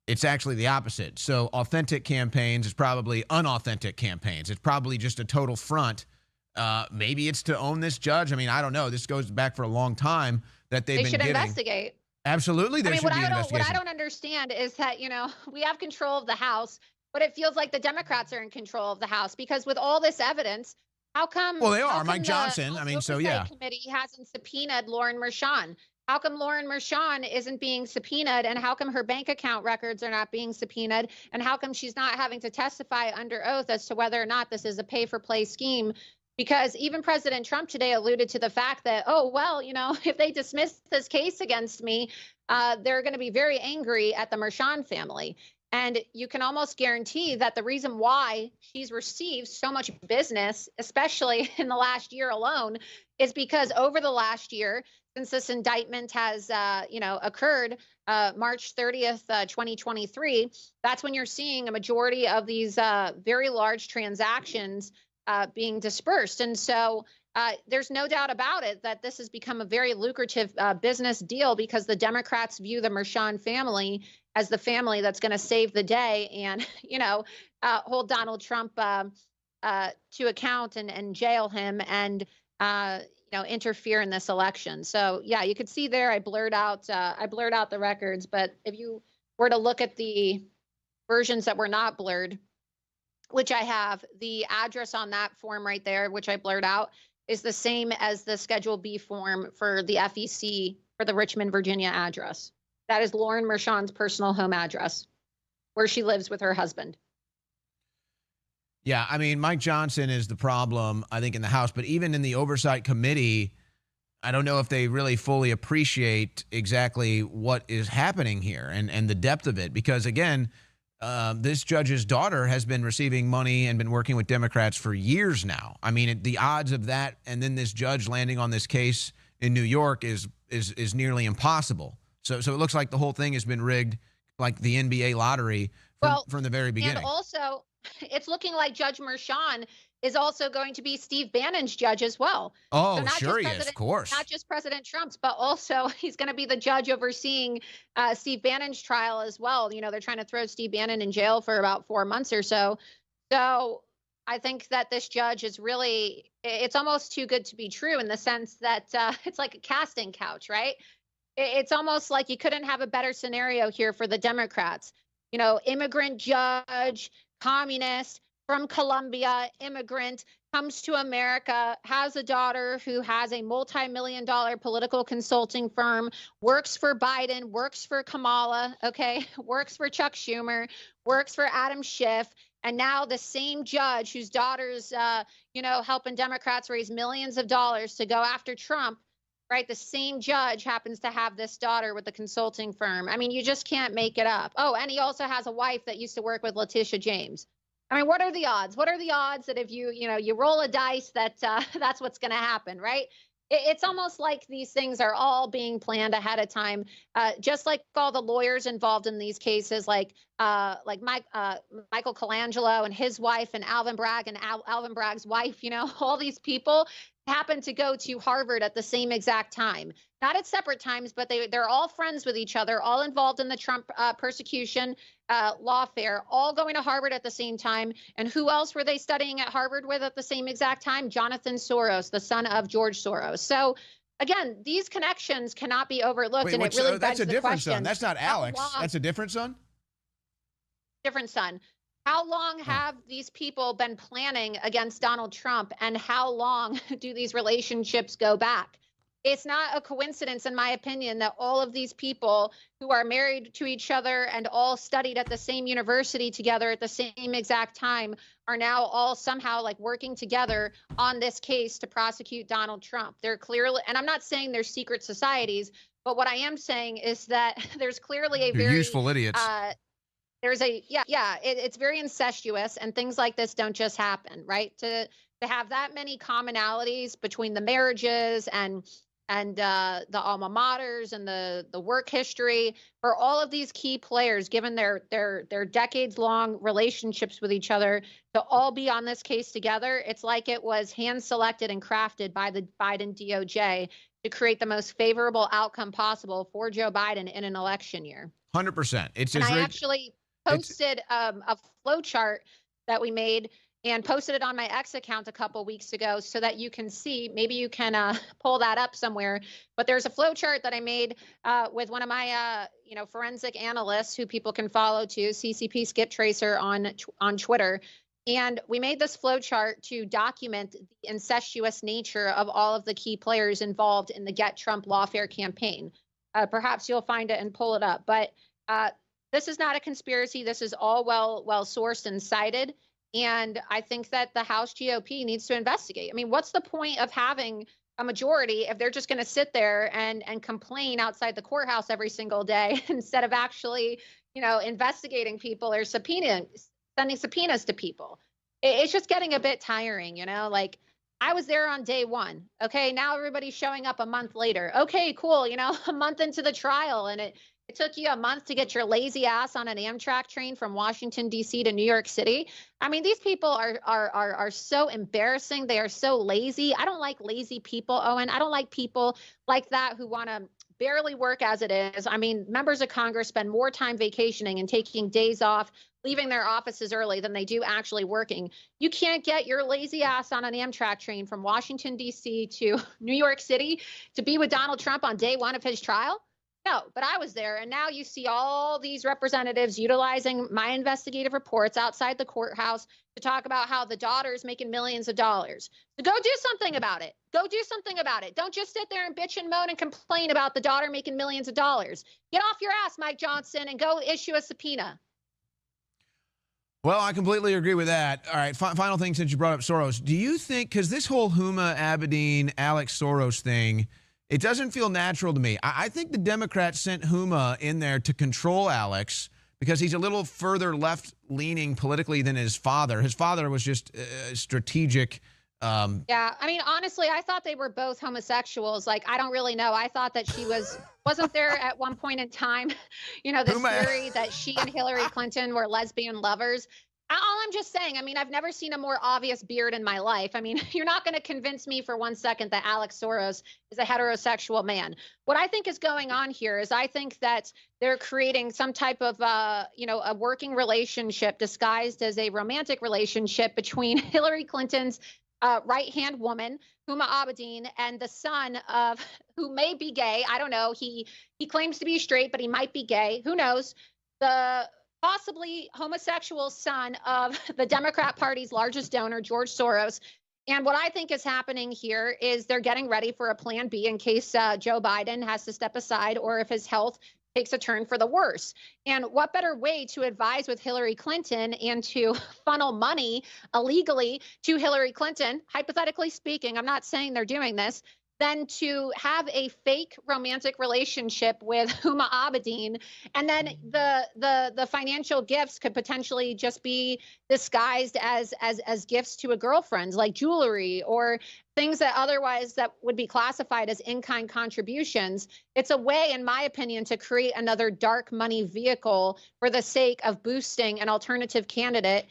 it's actually the opposite. So authentic campaigns is probably unauthentic campaigns. It's probably just a total front Maybe it's to own this judge. I mean, I don't know. This goes back for a long time that they've been should getting. Investigate. Absolutely, there should be an investigation. What I don't understand is that, we have control of the House, but it feels like the Democrats are in control of the House because with all this evidence, how come? Well, they are. Mike Johnson. I mean, so yeah. The committee hasn't subpoenaed Lauren Mershon. How come Lauren Mershon isn't being subpoenaed, and how come her bank account records are not being subpoenaed, and how come she's not having to testify under oath as to whether or not this is a pay-for-play scheme? Because even President Trump today alluded to the fact that, if they dismiss this case against me, they're going to be very angry at the Mershon family. And you can almost guarantee that the reason why she's received so much business, especially in the last year alone, is because over the last year, since this indictment has, occurred March 30th, 2023, that's when you're seeing a majority of these very large transactions being dispersed. And so there's no doubt about it that this has become a very lucrative business deal because the Democrats view the Mershon family as the family that's going to save the day and, hold Donald Trump to account and jail him and, interfere in this election. So, yeah, you could see there I blurred out the records. But if you were to look at the versions that were not blurred, which I have, the address on that form right there, which I blurred out, is the same as the Schedule B form for the FEC for the Richmond, Virginia address. That is Lauren Mershon's personal home address, where she lives with her husband. Yeah, I mean, Mike Johnson is the problem, I think, in the House. But even in the Oversight Committee, I don't know if they really fully appreciate exactly what is happening here and the depth of it. Because, again, this judge's daughter has been receiving money and been working with Democrats for years now. I mean, the odds of that and then this judge landing on this case in New York is nearly impossible. So it looks like the whole thing has been rigged like the NBA lottery from the very beginning. And also, it's looking like Judge Mershon is also going to be Steve Bannon's judge as well. Oh, so sure he is, of course. Not just President Trump's, but also he's going to be the judge overseeing Steve Bannon's trial as well. They're trying to throw Steve Bannon in jail for about 4 months or so. So I think that this judge is really, it's almost too good to be true in the sense that it's like a casting couch, right? It's almost like you couldn't have a better scenario here for the Democrats. Immigrant judge, communist, from Colombia, immigrant, comes to America, has a daughter who has a multi-million-dollar political consulting firm, works for Biden, works for Kamala, works for Chuck Schumer, works for Adam Schiff, and now the same judge whose daughter's, helping Democrats raise millions of dollars to go after Trump, right? The same judge happens to have this daughter with the consulting firm. I mean, you just can't make it up. Oh, and he also has a wife that used to work with Letitia James. I mean, what are the odds? What are the odds that if you roll a dice that that's what's going to happen, right? It's almost like these things are all being planned ahead of time, just like all the lawyers involved in these cases, like Michael Colangelo and his wife, and Alvin Bragg and Alvin Bragg's wife. All these people happen to go to Harvard at the same exact time, not at separate times, but they're all friends with each other, all involved in the Trump persecution lawfare, all going to Harvard at the same time. And who else were they studying at Harvard with at the same exact time? Jonathan Soros, the son of George Soros. So again, these connections cannot be overlooked. Wait, and it really that's begs a the different question, son. That's not Alex. That's a different son? Different son. How long have these people been planning against Donald Trump, and how long do these relationships go back? It's not a coincidence, in my opinion, that all of these people who are married to each other and all studied at the same university together at the same exact time are now all somehow like working together on this case to prosecute Donald Trump. They're clearly, and I'm not saying they're secret societies, but what I am saying is that there's clearly a very useful idiots. It's very incestuous, and things like this don't just happen, right? To have that many commonalities between the marriages and the alma maters and the work history for all of these key players, given their decades-long relationships with each other, to all be on this case together, it's like it was hand-selected and crafted by the Biden DOJ to create the most favorable outcome possible for Joe Biden in an election year. 100%. I actually posted a flow chart that we made and posted it on my X account a couple weeks ago so that you can see, maybe you can pull that up somewhere. But there's a flow chart that I made with one of my, forensic analysts who people can follow too, CCP Skip Tracer on Twitter. And we made this flow chart to document the incestuous nature of all of the key players involved in the Get Trump Lawfare campaign. Perhaps you'll find it and pull it up. But this is not a conspiracy. This is all well sourced and cited. And I think that the House GOP needs to investigate. I mean, what's the point of having a majority if they're just going to sit there and complain outside the courthouse every single day instead of actually, investigating people or sending subpoenas to people? It's just getting a bit tiring, like I was there on day one. Okay, now everybody's showing up a month later. Okay, cool. A month into the trial, and it took you a month to get your lazy ass on an Amtrak train from Washington, D.C. to New York City. I mean, these people are so embarrassing. They are so lazy. I don't like lazy people, Owen. I don't like people like that who want to barely work as it is. I mean, members of Congress spend more time vacationing and taking days off, leaving their offices early than they do actually working. You can't get your lazy ass on an Amtrak train from Washington, D.C. to New York City to be with Donald Trump on day one of his trial. No, but I was there, and now you see all these representatives utilizing my investigative reports outside the courthouse to talk about how the daughter's making millions of dollars. So go do something about it. Go do something about it. Don't just sit there and bitch and moan and complain about the daughter making millions of dollars. Get off your ass, Mike Johnson, and go issue a subpoena. Well, I completely agree with that. All right, final thing since you brought up Soros. Do you think, because this whole Huma Abedin, Alex Soros thing, it doesn't feel natural to me. I think the Democrats sent Huma in there to control Alex because he's a little further left-leaning politically than his father. His father was just strategic. Yeah, I mean, honestly, I thought they were both homosexuals. Like, I don't really know. I thought that she wasn't there at one point in time, this theory that she and Hillary Clinton were lesbian lovers. All I'm just saying, I mean, I've never seen a more obvious beard in my life. I mean, you're not going to convince me for 1 second that Alex Soros is a heterosexual man. What I think is going on here is I think that they're creating some type of, a working relationship disguised as a romantic relationship between Hillary Clinton's right-hand woman, Huma Abedin, and the son of, who may be gay. I don't know. He claims to be straight, but he might be gay. Who knows? The possibly homosexual son of the Democrat Party's largest donor, George Soros. And what I think is happening here is they're getting ready for a plan B in case Joe Biden has to step aside or if his health takes a turn for the worse. And what better way to advise with Hillary Clinton and to funnel money illegally to Hillary Clinton, hypothetically speaking, I'm not saying they're doing this, than to have a fake romantic relationship with Huma Abedin, and then the financial gifts could potentially just be disguised as gifts to a girlfriend, like jewelry or things that otherwise that would be classified as in-kind contributions. It's a way, in my opinion, to create another dark money vehicle for the sake of boosting an alternative candidate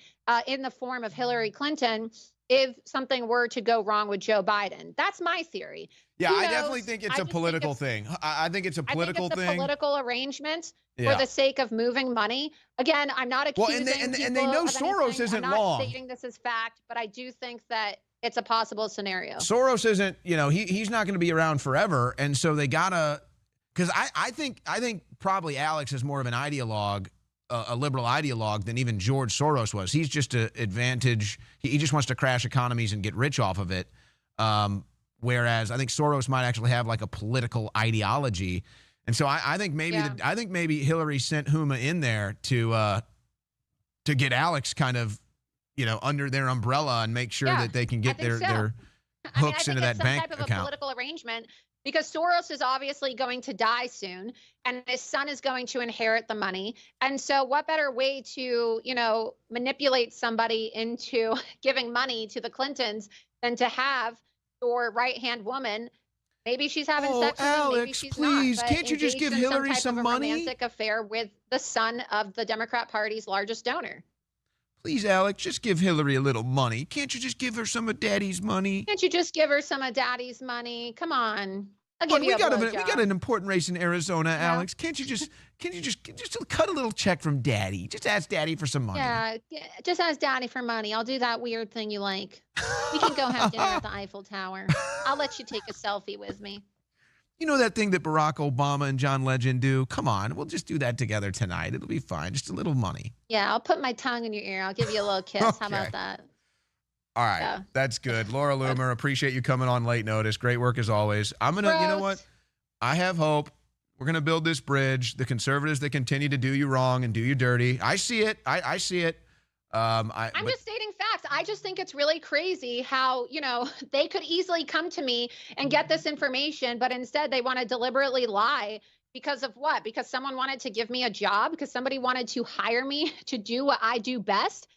in the form of Hillary Clinton if something were to go wrong with Joe Biden. That's my theory. Yeah, I definitely think it's a political thing. I think it's a political thing. A political arrangement for the sake of moving money. Again, I'm not accusing people and they know of Soros anything. isn't I'm not long. stating this as fact, but I do think that it's a possible scenario. Soros isn't, he's not going to be around forever, and so they gotta. Because I think probably Alex is more of an ideologue. A liberal ideologue than even George Soros was. He's just an advantage. He just wants to crash economies and get rich off of it. Whereas I think Soros might actually have like a political ideology. And so I think maybe Hillary sent Huma in there to get Alex kind of, under their umbrella and make sure that they can get their hooks into that bank account. Some type of a political arrangement. Because Soros is obviously going to die soon, and his son is going to inherit the money. And so what better way to, manipulate somebody into giving money to the Clintons than to have your right-hand woman, maybe she's having sex with him, maybe she's please, not. Can't you just give Hillary some money? Romantic affair with the son of the Democrat Party's largest donor. Please, Alex, just give Hillary a little money. Can't you just give her some of Daddy's money? Can't you just give her some of Daddy's money? Come on. I'll give you we a got blowjob. an important race in Arizona, Alex. Can't you just cut a little check from Daddy? Just ask Daddy for some money. Yeah, just ask Daddy for money. I'll do that weird thing you like. We can go have dinner at the Eiffel Tower. I'll let you take a selfie with me. You know that thing that Barack Obama and John Legend do? Come on, we'll just do that together tonight. It'll be fine. Just a little money. Yeah, I'll put my tongue in your ear. I'll give you a little kiss. Okay. How about that? All right, that's good. Laura Loomer, appreciate you coming on late notice. Great work as always. You know what? I have hope. We're going to build this bridge. The conservatives that continue to do you wrong and do you dirty. I see it. I see it. I'm just stating facts. I just think it's really crazy how, they could easily come to me and get this information, but instead they want to deliberately lie. Because of what? Because someone wanted to give me a job? Because somebody wanted to hire me to do what I do best?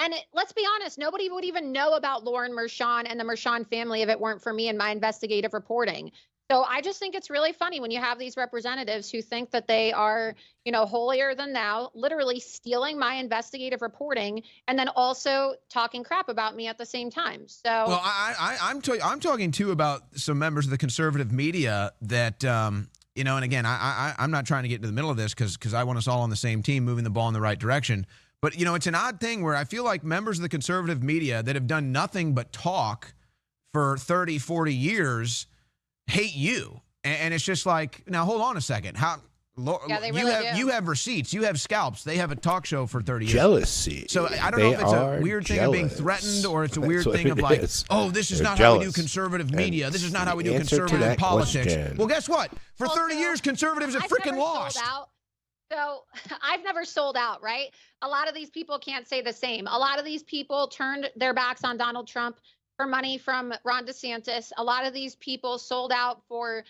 And let's be honest, nobody would even know about Lauren Mershon and the Mershon family if it weren't for me and my investigative reporting. So I just think it's really funny when you have these representatives who think that they are, holier than thou, literally stealing my investigative reporting and then also talking crap about me at the same time. So, well, I'm talking too about some members of the conservative media that, and again, I'm not trying to get into the middle of this because I want us all on the same team, moving the ball in the right direction. But, it's an odd thing where I feel like members of the conservative media that have done nothing but talk for 30, 40 years hate you. And it's just like, now, hold on a second. You have receipts. You have scalps. They have a talk show for 30 years. Jealousy. So I don't know if it's a weird thing of being threatened or it's a weird thing of like, oh, this is not how we do conservative media. This is not how we do conservative politics. Well, guess what? For 30 years, conservatives have freaking lost. So I've never sold out, right? A lot of these people can't say the same. A lot of these people turned their backs on Donald Trump for money from Ron DeSantis. A lot of these people sold out for,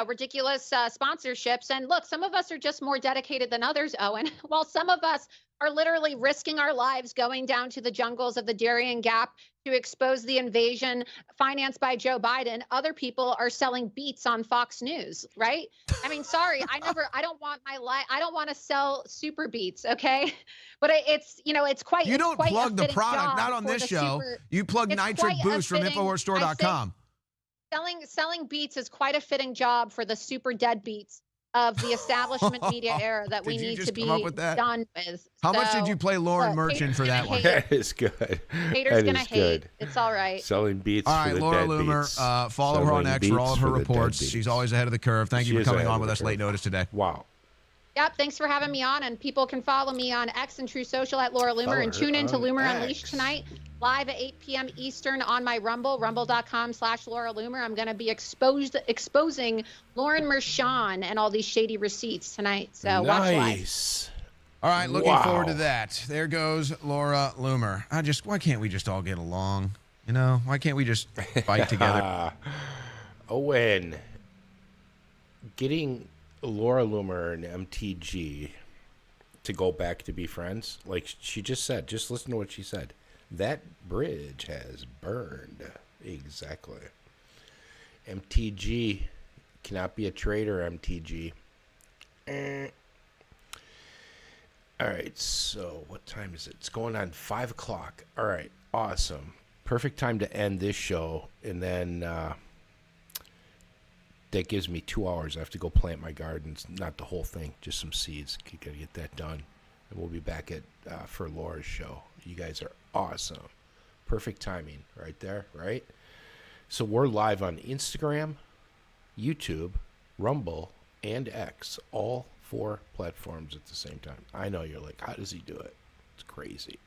ridiculous sponsorships. And look, some of us are just more dedicated than others, Owen, while some of us are literally risking our lives going down to the jungles of the Darien Gap to expose the invasion financed by Joe Biden. Other people are selling beats on Fox News, right? I mean, sorry, I don't want my life. I don't want to sell super beats, okay? But it's quite. You don't quite plug the product, not on this show. You plug Nitric Boost from InfoWarsStore.com. Selling beats is quite a fitting job for the super deadbeats of the establishment media era that we need to be done with. How much did you play Lauren Merchant for that one? That is good. Haters gonna hate. It's all right. Selling beats. All right, Laura Loomer. Follow her on X for all of her reports. She's always ahead of the curve. Thank you for coming on with us late notice today. Wow. Yep, thanks for having me on. And people can follow me on X and True Social at Laura Loomer and tune in to Loomer Unleashed tonight, live at 8 p.m. Eastern on my Rumble, rumble.com/Laura Loomer. I'm going to be exposing Lauren Mershon and all these shady receipts tonight. So watch live. All right, looking forward to that. There goes Laura Loomer. Why can't we just all get along? Why can't we just fight together? Owen, getting Laura Loomer and MTG to go back to be friends, like she just said, just listen to what she said. That bridge has burned. Exactly. MTG cannot be a traitor, MTG. All right, so what time is it? It's going on 5 o'clock. All right, awesome. Perfect time to end this show, and then that gives me 2 hours. I have to go plant my gardens. Not the whole thing, just some seeds. Got to get that done. And we'll be back for Laura's show. You guys are awesome. Perfect timing right there, right? So we're live on Instagram, YouTube, Rumble, and X. All 4 platforms at the same time. I know you're like, how does he do it? It's crazy.